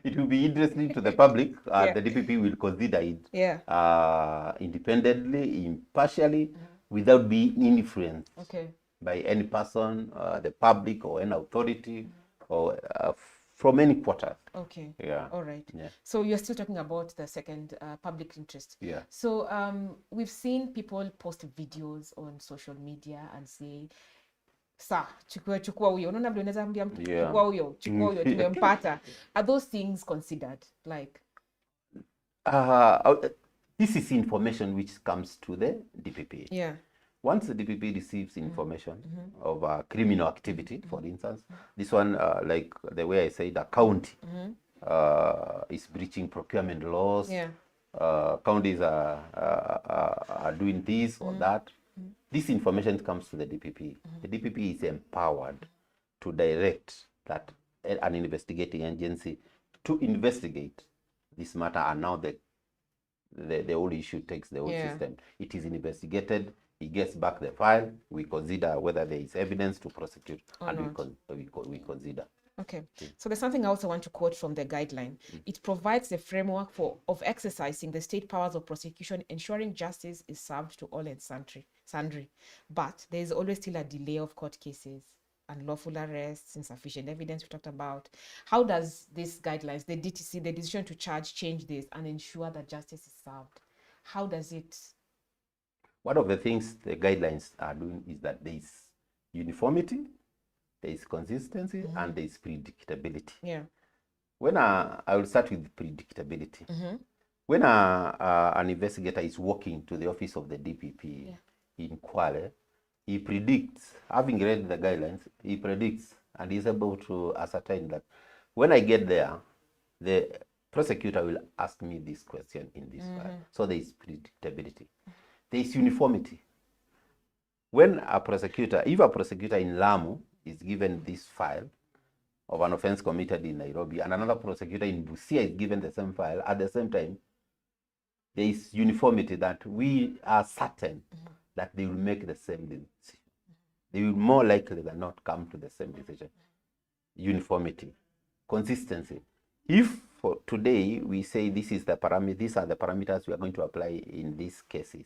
It will be interesting to the public. Yeah. The DPP will consider it Yeah. independently, impartially, without being influenced Okay. by any person, the public, or any authority, or from any quarter. Okay. Yeah. All right. Yeah. So you're still talking about the second public interest. Yeah. So we've seen people post videos on social media and say, sa chukua huyo, unaona vile unaweza ambia mtu chukua huyo tumempata. Are those things considered? Like this is information which comes to the DPP. Yeah. Once the DPP receives information of criminal activity, for instance, this one, like the way I said, a county is breaching procurement laws. Yeah. Counties are doing this or that. This information comes to the DPP. The DPP is empowered to direct that an investigating agency to investigate this matter, and now the whole issue takes the whole system. It is investigated. He gets back the file. We consider whether there is evidence to prosecute, and we consider. Okay. So there's something I also want to quote from the guideline. It provides the framework of exercising the state powers of prosecution, ensuring justice is served to all and sundry. But there is always still a delay of court cases, unlawful arrests, insufficient evidence we talked about. How does these guidelines, the DTC, the decision to charge, change this and ensure that justice is served? How does it? One of the things the guidelines are doing is that there is uniformity, there is consistency, and there is predictability. Yeah. When I will start with predictability. When an investigator is walking to the office of the DPP in Kwale, he predicts, having read the guidelines, he predicts and is able to ascertain that when I get there, the prosecutor will ask me this question in this file. So there is predictability. There is uniformity. When a prosecutor, if a prosecutor in Lamu is given this file of an offense committed in Nairobi, and another prosecutor in Busia is given the same file at the same time, there is uniformity that we are certain that they will make the same decision. They will more likely than not come to the same decision. Uniformity, consistency. If for today we say these are the parameters we are going to apply in these cases,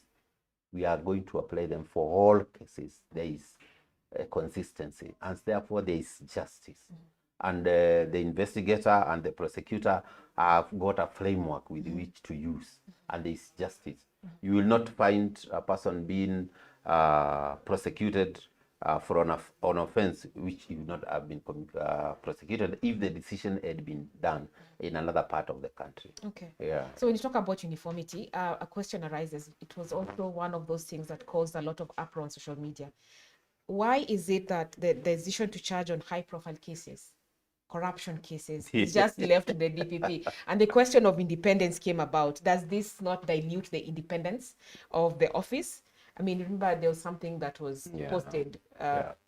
we are going to apply them for all cases. There is a consistency, and therefore there is justice. And the investigator and the prosecutor have got a framework with which to use, and there is justice. You will not find a person being prosecuted for an offense which would not have been prosecuted if the decision had been done in another part of the country. Okay. Yeah. So when you talk about uniformity, a question arises. It was also one of those things that caused a lot of uproar on social media. Why is it that the decision to charge on high-profile cases, corruption cases, is just left to the DPP? And the question of independence came about. Does this not dilute the independence of the office? I mean, remember there was something that was posted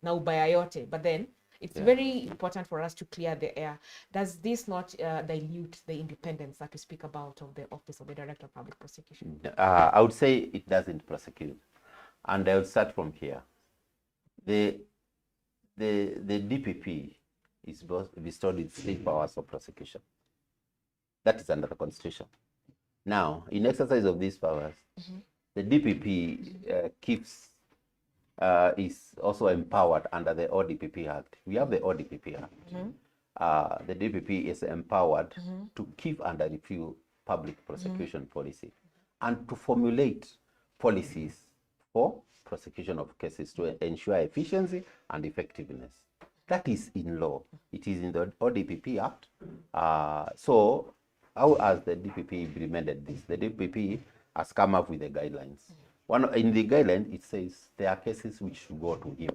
now by Ayote, but then it's very important for us to clear the air. Does this not dilute the independence that we speak about of the Office of the Director of Public Prosecution? I would say it doesn't prosecute. And I will start from here. The DPP is bestowed with state powers of prosecution. That is under the Constitution. Now, in exercise of these powers, the DPP is also empowered under the ODPP Act. We have the ODPP Act. The DPP is empowered to keep under review public prosecution policy and to formulate policies for prosecution of cases to ensure efficiency and effectiveness. That is in law. It is in the ODPP Act. So how has the DPP implemented this? The DPP has come up with the guidelines. In the guideline, it says there are cases which should go to him.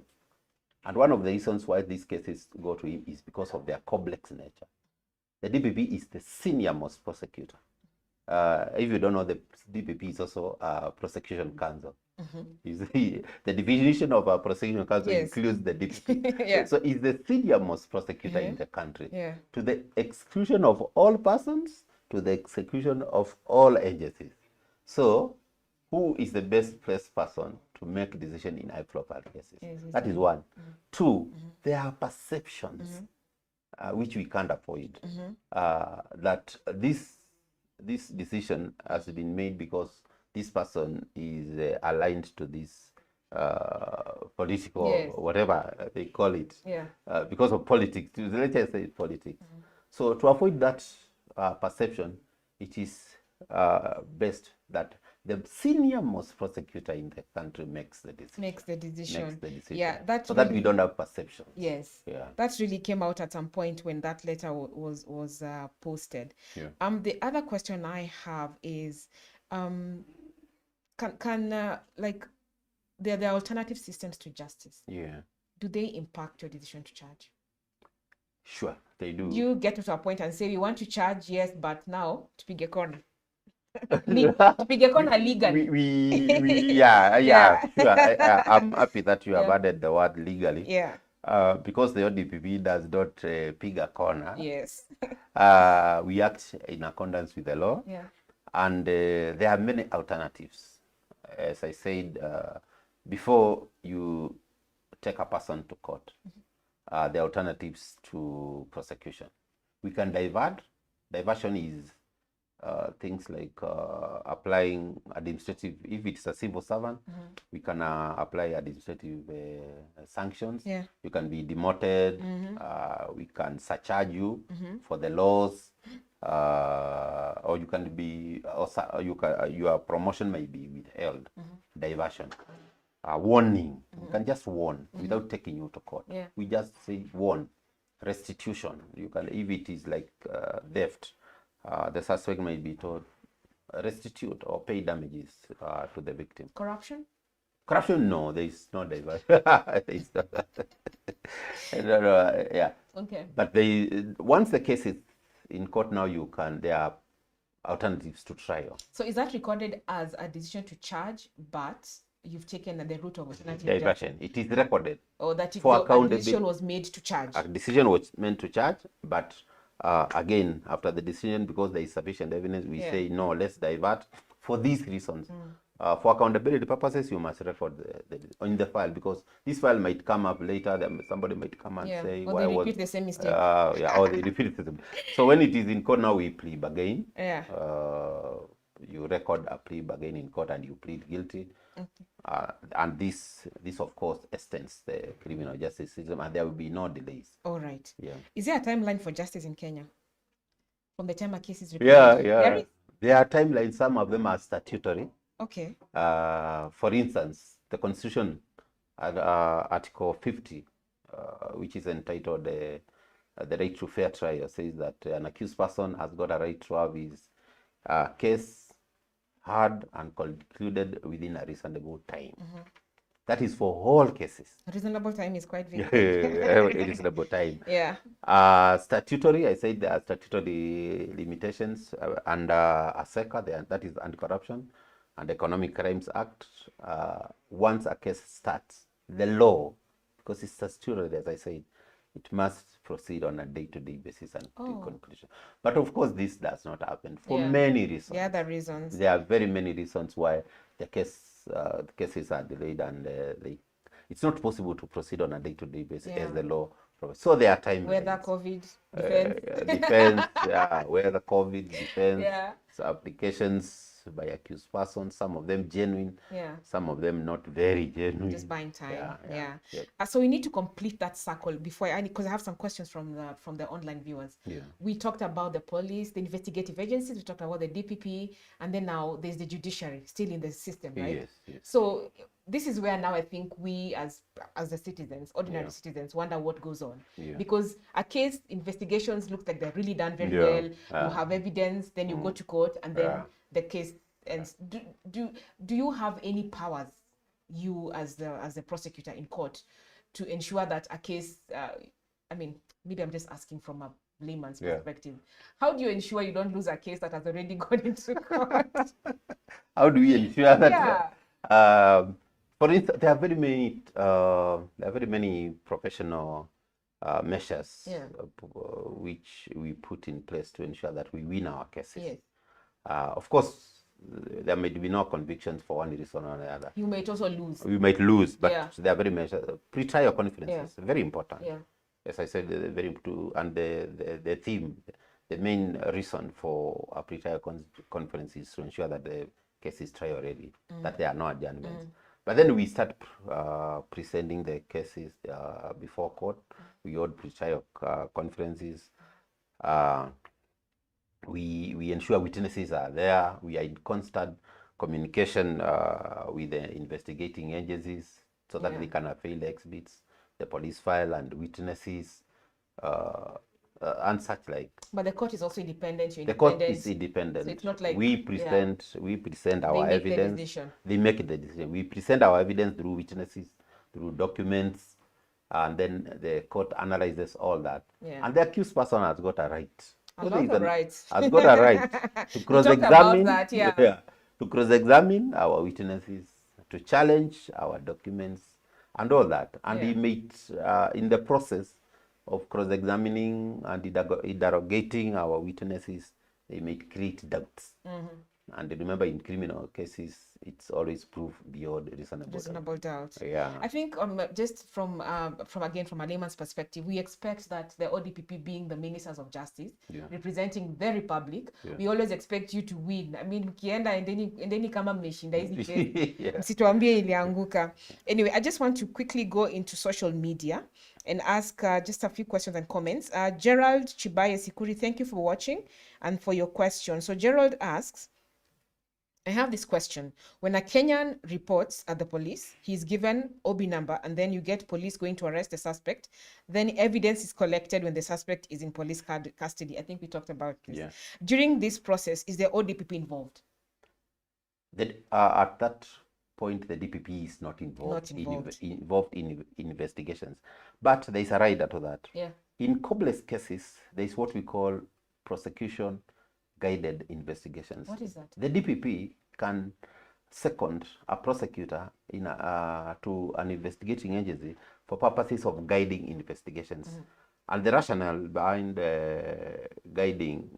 And one of the reasons why these cases go to him is because of their complex nature. The DPP is the senior most prosecutor. If you don't know, the DPP is also a prosecution counsel. Is the definition of a prosecution counsel Yes. includes the DPP. Yeah. So is the senior most prosecutor in the country, Yeah. to the exclusion of all persons, to the exclusion of all agencies. So who is the best placed person to make decision in high-profile cases? Yes, That is one. Two, there are perceptions which we can't avoid, that this decision has been made because this person is aligned to this political, Yes. whatever they call it, Yeah. because of politics. Let's just say politics. So to avoid that perception, it is best that the senior most prosecutor in the country makes the decision. Makes the decision. Makes the decision. Yeah, that's so that really, we don't have perceptions. yes. Yeah. That really came out at some point when that letter was posted. Yeah. The other question I have is, can like there are alternative systems to justice. Yeah. Do they impact your decision to charge? Sure, they do. You get to a point and say, we want to charge, yes, but now to pick a corner. To pick a corner legally. Yeah, sure. I'm happy that you have Yeah. added the word legally. Yeah. Because the ODPP does not pick a corner. Yes. We act in accordance with the law. Yeah. And there are many alternatives. As I said, before you take a person to court, the alternatives to prosecution. We can divert. Diversion is things like applying administrative, if it's a civil servant, we can apply administrative sanctions. Yeah. You can be demoted. We can surcharge you for the laws, or you can be, or your promotion may be withheld. Diversion. Warning. We can just warn without taking you to court. Yeah. We just say warn. Restitution. You can, if it is like theft, the suspect may be told restitute or pay damages to the victim. Corruption? Corruption, no, there is no diversion. There is no, yeah. Okay. But once the case is in court now, there are alternatives to trial. So is that recorded as a decision to charge, but you've taken the route of alternative diversion? It is recorded. Or that a decision was made to charge. A decision was meant to charge, but again, after the decision, because there is sufficient evidence, we say no, let's divert for these reasons. For accountability purposes, you must record in the file, because this file might come up later. Somebody might come and say, or they repeat the same mistake. Or they repeat the same. So when it is in court now, we plead bargain. Yeah. You record a plea bargain in court and you plead guilty. And this of course extends the criminal justice system, and there will be no delays. All right. Yeah. Is there a timeline for justice in Kenya from the time a case is reported? Yeah. There are timelines. Some of them are statutory. Okay. For instance, the Constitution, Article 50, which is entitled the right to fair trial, says that an accused person has got a right to have his case heard and concluded within a reasonable time. That is for all cases. Reasonable time is quite vague. Reasonable time. Yeah. Statutory, I said there are statutory limitations under ASECA, that is Anti-Corruption and Economic Crimes Act. Once a case starts, the law, because it's statutory, as I said, it must proceed on a day-to-day basis and to conclusion. But of course, this does not happen for many reasons. Yeah, the reasons. There are very many reasons why the cases are delayed, and it's not possible to proceed on a day-to-day basis as the law provides. So there are timelines. Whether COVID depends. Depends. Whether COVID depends. Yeah. So applications by accused persons, some of them genuine, some of them not very genuine. Just buying time. Yeah. Yep. So we need to complete that circle before because I have some questions from the online viewers. Yeah. We talked about the police, the investigative agencies, we talked about the DPP, and then now there's the judiciary still in the system, right? Yes. So this is where now I think we as the citizens, ordinary citizens, wonder what goes on. Because a case investigations look like they're really done very well. You have evidence, then you go to court, and then the case ends. Do you have any powers, you as the prosecutor in court, to ensure that a case, I mean, maybe I'm just asking from a layman's perspective, how do you ensure you don't lose a case that has already gone into court? How do we ensure that? For instance, there are very many professional measures which we put in place to ensure that we win our cases. Yes. Of course, there may be no convictions for one reason or another. You might also lose. We might lose, but there are very measures. Pre-trial conferences, very important. Yeah. As I said, very important. And the theme, the main reason for a pre-trial conference is to ensure that the case is trial ready, that there are no adjournments. But then we start presenting the cases before court. We hold pre-trial conferences. We ensure witnesses are there. We are in constant communication with the investigating agencies so that they can avail the exhibits, the police file, and witnesses, and such like. But the court is also independent. The court is independent. So it's not like we present our evidence. They make the decision. We present our evidence through witnesses, through documents, and then the court analyzes all that. And the accused person has got a right. Has got a right to cross-examine. To cross-examine our witnesses, to challenge our documents, and all that. And he made in the process of cross-examining and interrogating our witnesses, they might create doubts. And remember, in criminal cases, it's always proof beyond reasonable doubt. Yeah. I think just from again from a layman's perspective, we expect that the ODPP, being the ministers of justice, representing the republic, we always expect you to win. I mean, mkienda endeni kama mmeshinda hizi kesi, msituambie ilianguka. Anyway, I just want to quickly go into social media and ask just a few questions and comments. Gerald Chibaye Sikuri, thank you for watching and for your question. So Gerald asks, I have this question. When a Kenyan reports at the police, he's given OB number, and then you get police going to arrest the suspect. Then evidence is collected when the suspect is in police custody. I think we talked about this. Yeah. During this process, is the ODPP involved? At that point, the DPP is not involved in investigations. But there is a rider to that. Yeah. In complex cases, there is what we call prosecution guided investigations. What is that? The DPP can second a prosecutor in to an investigating agency for purposes of guiding investigations. And the rationale behind guiding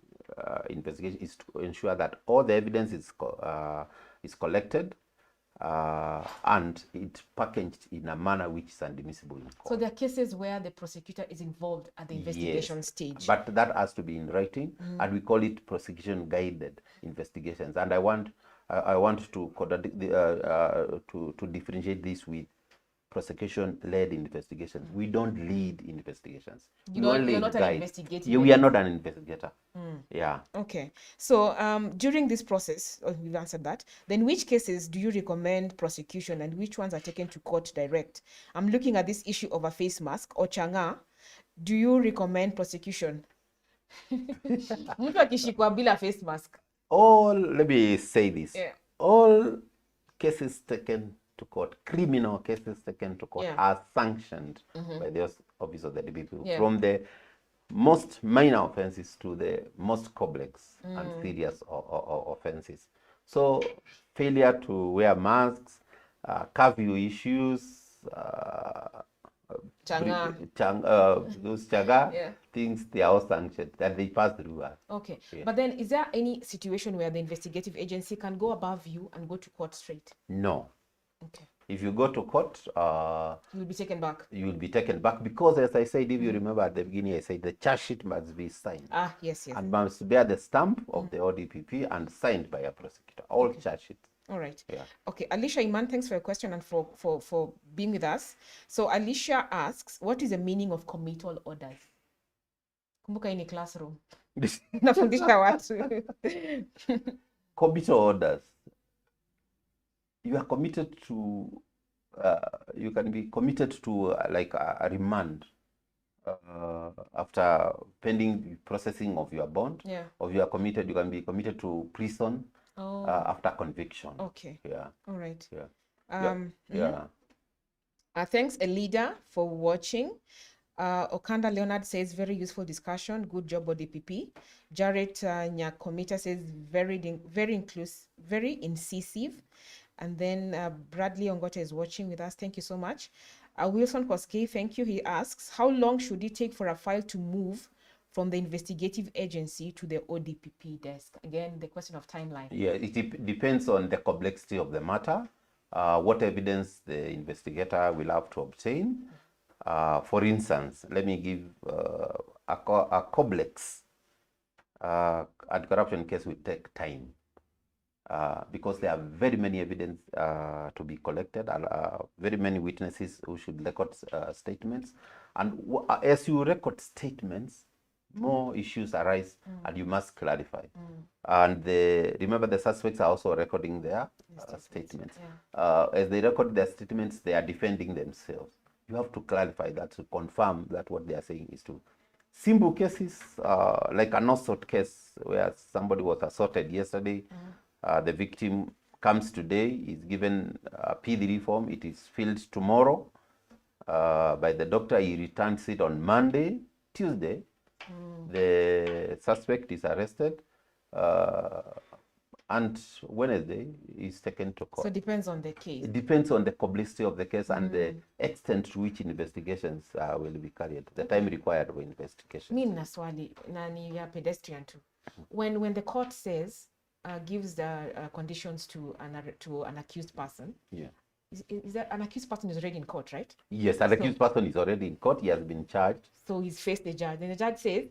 investigation is to ensure that all the evidence is collected and it's packaged in a manner which is admissible in court. So there are cases where the prosecutor is involved at the investigation stage. But that has to be in writing, and we call it prosecution guided investigations. And I want to differentiate this with prosecution-led investigations. We don't lead investigations. You're not an investigator. We are not an investigator. Yeah. Okay. So during this process, we've answered that. Then which cases do you recommend prosecution and which ones are taken to court direct? I'm looking at this issue of a face mask or changa. Do you recommend prosecution? Mtu akishikwa bila face mask. Let me say this. All cases taken to court, criminal cases taken to court, are sanctioned by the office of the DPP, from the most minor offenses to the most complex and serious offenses. So failure to wear masks, curfew issues, those things, they are all sanctioned, that they pass through us. Okay. But then is there any situation where the investigative agency can go above you and go to court straight? No. Okay. If you go to court, you will be taken back. You will be taken back because, as I said, if you remember at the beginning, I said the charge sheet must be signed. Yes. And must bear the stamp of the ODPP and signed by a prosecutor. All charge sheets. All right. Yeah. Okay. Alicia Iman, thanks for your question and for being with us. So Alicia asks, what is the meaning of committal orders? Kumbuka ini classroom. Nafundisha watu. Committal orders. You are committed to, you can be committed to like a remand after pending processing of your bond. Yeah. Or you can be committed to prison after conviction. Okay. Yeah. All right. Yeah. Thanks, Elida, for watching. Okanda Leonard says, very useful discussion. Good job, ODPP. Jared Nyakomita says, very inclusive, very incisive. And then Bradley Ongota is watching with us. Thank you so much. Wilson Koske, thank you. He asks, how long should it take for a file to move from the investigative agency to the ODPP desk? Again, the question of timeline. Yeah, it depends on the complexity of the matter, what evidence the investigator will have to obtain. For instance, let me give a complex anti-corruption case will take time. Because there are very many evidence to be collected, very many witnesses who should record statements. And as you record statements, more issues arise and you must clarify. And remember, the suspects are also recording their statements. As they record their statements, they are defending themselves. You have to clarify that to confirm that what they are saying is true. Simple cases, like an assault case where somebody was assaulted yesterday, the victim comes today, is given a P3 form, it is filled tomorrow by the doctor, he returns it on Monday, Tuesday, the suspect is arrested, and Wednesday is taken to court. So it depends on the case. It depends on the complexity of the case and the extent to which investigations will be carried, the time required for investigation. Mi nina swali na ni ya pedestrian too. When the court says gives the conditions to an accused person. Yeah. Is that an accused person is already in court, right? Yes, an accused person is already in court. He has been charged. So he's faced the judge. Then the judge says,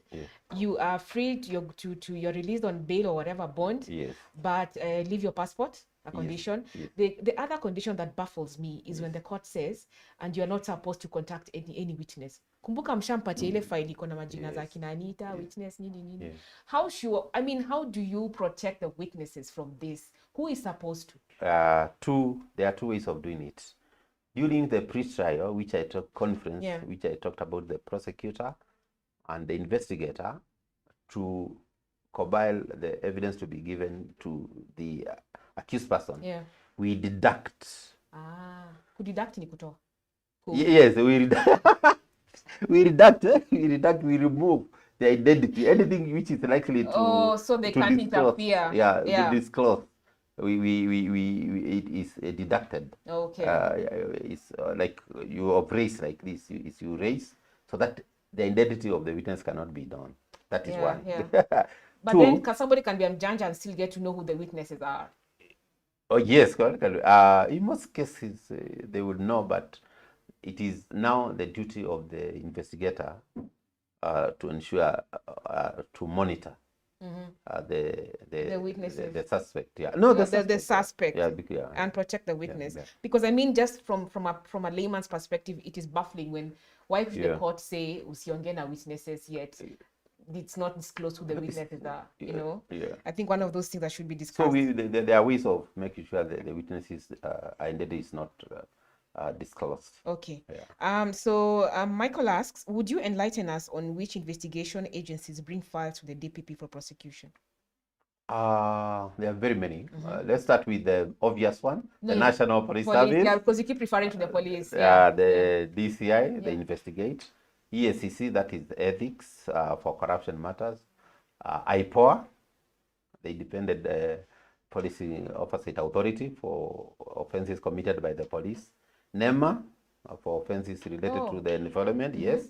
you are free to you're released on bail or whatever bond. Yes. But leave your passport. A condition. Yes. The other condition that baffles me is when the court says, and you're not supposed to contact any witness. Kumbuka mshampatia ile file iko na majina za kina Anita, witness nini. Yes. How do you protect the witnesses from this? Who is supposed to? There are two ways of doing it. During the pre-trial, which I talked about the prosecutor and the investigator to compile the evidence to be given to the accused person. Yeah. We deduct. Kudeduct ni kutoa. Yes, we remove the identity, anything which is likely to so they can't interfere. To disclose. It is deducted. Okay. It's like you erase like this. You erase so that the identity of the witness cannot be known. That is one. Yeah. But then somebody can be a judge and still get to know who the witnesses are. Oh yes, in most cases they would know, but it is now the duty of the investigator to ensure to monitor the witnesses, the suspect. The suspect. Yeah. And protect the witness. Because I mean, just from a layman's perspective, it is baffling when the court say usionge na witnesses yet. It's not disclosed who the witnesses are, you know. I think one of those things that should be discussed. So there are ways of making sure that the witnesses' identity is not disclosed. Okay. So Michael asks, would you enlighten us on which investigation agencies bring files to the DPP for prosecution? There are very many. Let's start with the obvious one, the National Police Service. Yeah, because you keep referring to the police. The DCI, they investigate. EACC, that is ethics for corruption matters. IPOA, the Independent Policy Oversight Authority for offenses committed by the police. NEMA, for offenses related to the environment, yes.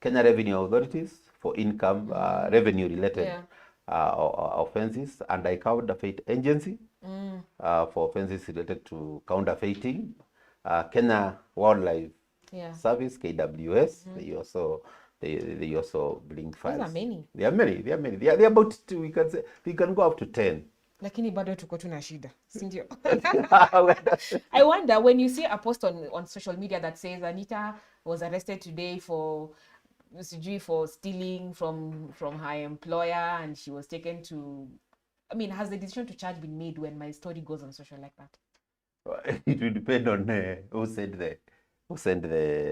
Kenya Revenue Authorities for income revenue-related offenses. And Counterfeit Agency for offenses related to counterfeiting. Kenya Wildlife Service, KWS, they also bring files. Those are many. There are many. They are about two. We can go up to 10. Lakini bado tuko tuna shida, si ndio? I wonder when you see a post on social media that says Anita was arrested today for stealing from her employer and she was taken to. I mean, has the decision to charge been made when my story goes on social like that? It will depend on who sent the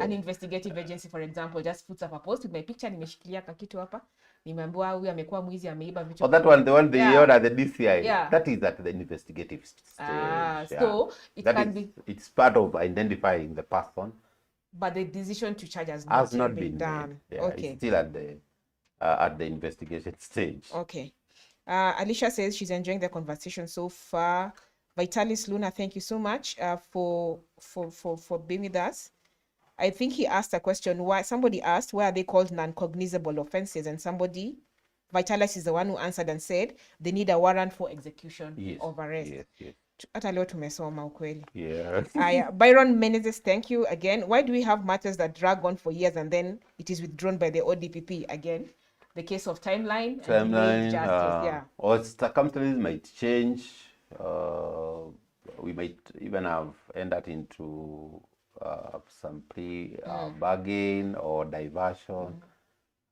an investigative agency, for example, just puts up a post with my picture, nimeshikilia kakitu hapa, nimeambiwa huyu amekuwa mwizi, ameiba vitu. That one, the one they order the DCI. That is at the investigative stage. So it's part of identifying the person. But the decision to charge has not been done. Okay. It's still at the investigation stage. Okay. Alicia says she's enjoying the conversation so far. Vitalis Luna, thank you so much for being with us. I think he asked a question. Why somebody asked why are they called non-cognizable offenses, and somebody, Vitalis is the one who answered and said they need a warrant for execution of arrest. Yes. Hata leo tumesoma ukweli. Yeah. Byron Menezes, thank you again. Why do we have matters that drag on for years and then it is withdrawn by the ODPP again? The case of timeline and delayed justice. Or circumstances might change. We might even have entered into some bargain or diversion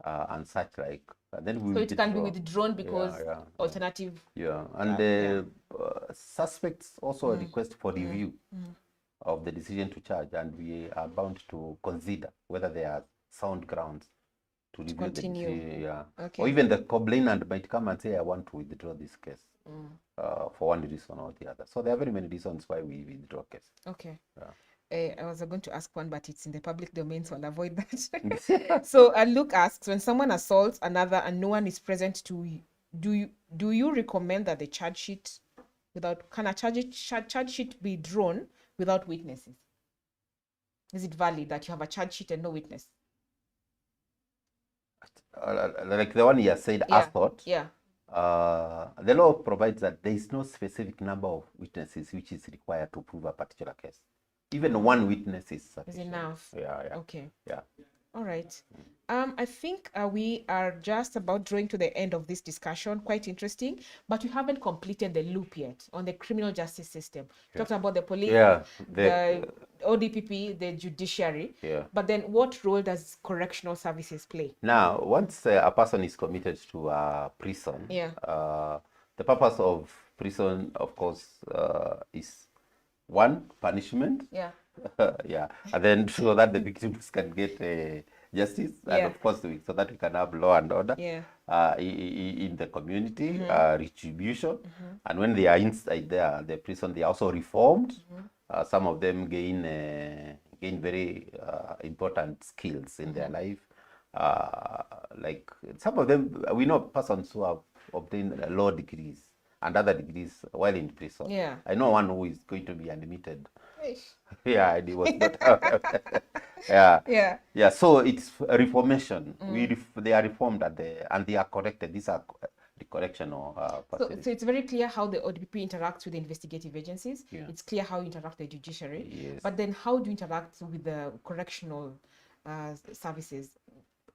and such like. And then we So it can be withdrawn because alternative. And suspects also request for review of the decision to charge, and we are bound to consider whether there are sound grounds to review continue. The decision. Okay. Or even the complainant might come and say, I want to withdraw this case for one reason or the other. So there are very many reasons why we withdraw cases. Okay. I was going to ask one, but it's in the public domain, so I'll avoid that. So Luke asks, when someone assaults another and no one is present do you recommend that the charge sheet can a charge sheet be drawn without witnesses? Is it valid that you have a charge sheet and no witness? Like the one you said, assault. Yeah. The law provides that there is no specific number of witnesses which is required to prove a particular case. Even one witness is sufficient. Is enough. Yeah. Okay. Yeah. All right. I think we are just about drawing to the end of this discussion. Quite interesting, but we haven't completed the loop yet on the criminal justice system. Talked about the police, the ODPP, the judiciary. But then what role does correctional services play? Now, once a person is committed to a prison, the purpose of prison, of course, is one, punishment. And then so that the victims can get justice, and of course so that we can have law and order in the community, retribution. And when they are inside the prison, they are also reformed. Some of them gain very important skills in their life. Like some of them, we know persons who have obtained law degrees and other degrees while in prison. I know one who is going to be admitted. And he was not. So it's reformation. They are reformed and they are corrected. These are the correctional facilities. So it's very clear how the ODPP interacts with the investigative agencies. It's clear how you interact with the judiciary. But then how do you interact with the correctional services?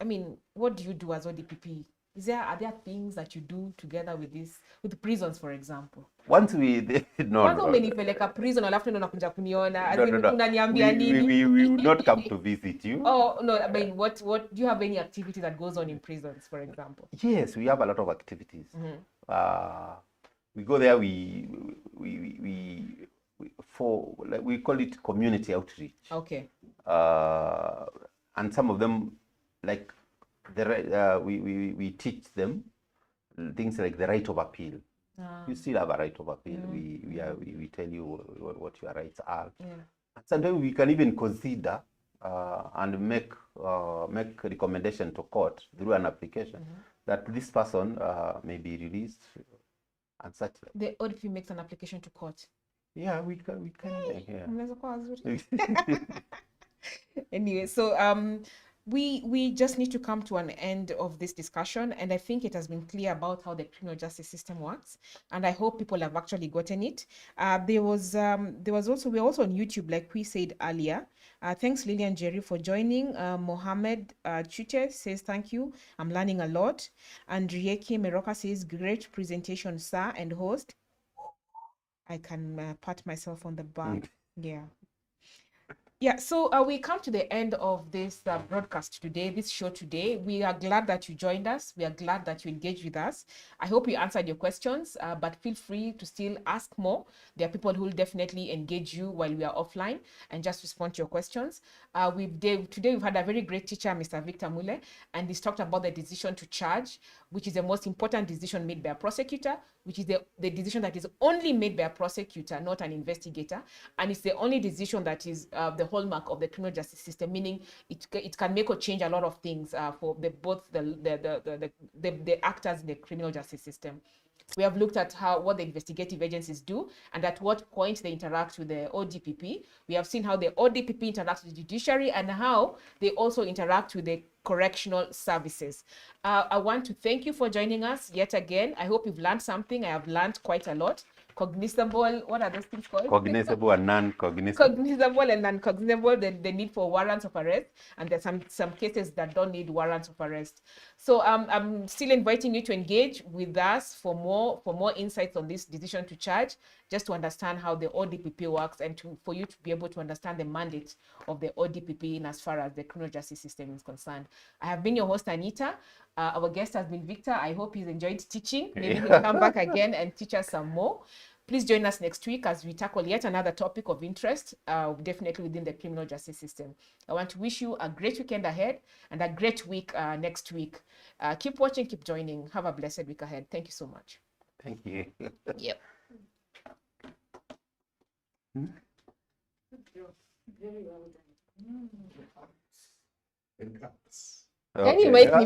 I mean, what do you do as ODPP? Are there things that you do together with the prisons, for example? Once we umenipeleka prison alafu ndo nakuja kuniona unaniambia nini? We will not come to visit you. Oh no, I mean, what do you have any activity that goes on in prisons, for example? Yes, we have a lot of activities. We go there, we call it community outreach. Okay. And some of them, like we teach them things like the right of appeal. You still have a right of appeal. We tell you what your rights are. Sometimes we can even consider and make recommendation to court through an application that this person may be released and such. The ODP makes an application to court. Yeah, we can. Anyway, so we just need to come to an end of this discussion, and I think it has been clear about how the criminal justice system works, and I hope people have actually gotten it. We're also on YouTube, like we said earlier. Thanks Lillian Jerry for joining. Mohammed Chute says thank you, I'm learning a lot. And Rieki Meroka says great presentation, sir and host. I can pat myself on the back. So we come to the end of this broadcast today, this show today. We are glad that you joined us. We are glad that you engaged with us. I hope we answered your questions, but feel free to still ask more. There are people who will definitely engage you while we are offline and just respond to your questions. Today we've had a very great teacher, Mr. Victor Mule, and he's talked about the decision to charge, which is the most important decision made by a prosecutor, which is the decision that is only made by a prosecutor, not an investigator. And it's the only decision that is the the hallmark of the criminal justice system, meaning it can make or change a lot of things for both the actors in the criminal justice system. We have looked at what the investigative agencies do and at what point they interact with the ODPP. We have seen how the ODPP interacts with the judiciary and how they also interact with the correctional services. I want to thank you for joining us yet again. I hope you've learned something. I have learned quite a lot. Cognizable, what are those things called? Cognizable and non-cognizable. Cognizable and non-cognizable, the need for warrants of arrest, and there's some cases that don't need warrants of arrest. So I'm still inviting you to engage with us for more insights on this decision to charge, just to understand how the ODPP works and for you to be able to understand the mandate of the ODPP in as far as the criminal justice system is concerned. I have been your host, Anita. Our guest has been Victor. I hope he's enjoyed teaching. Maybe he'll come back again and teach us some more. Please join us next week as we tackle yet another topic of interest, definitely within the criminal justice system. I want to wish you a great weekend ahead and a great week next week. Keep watching, keep joining. Have a blessed week ahead. Thank you so much. Thank you. Yep. Very well done. Can you make me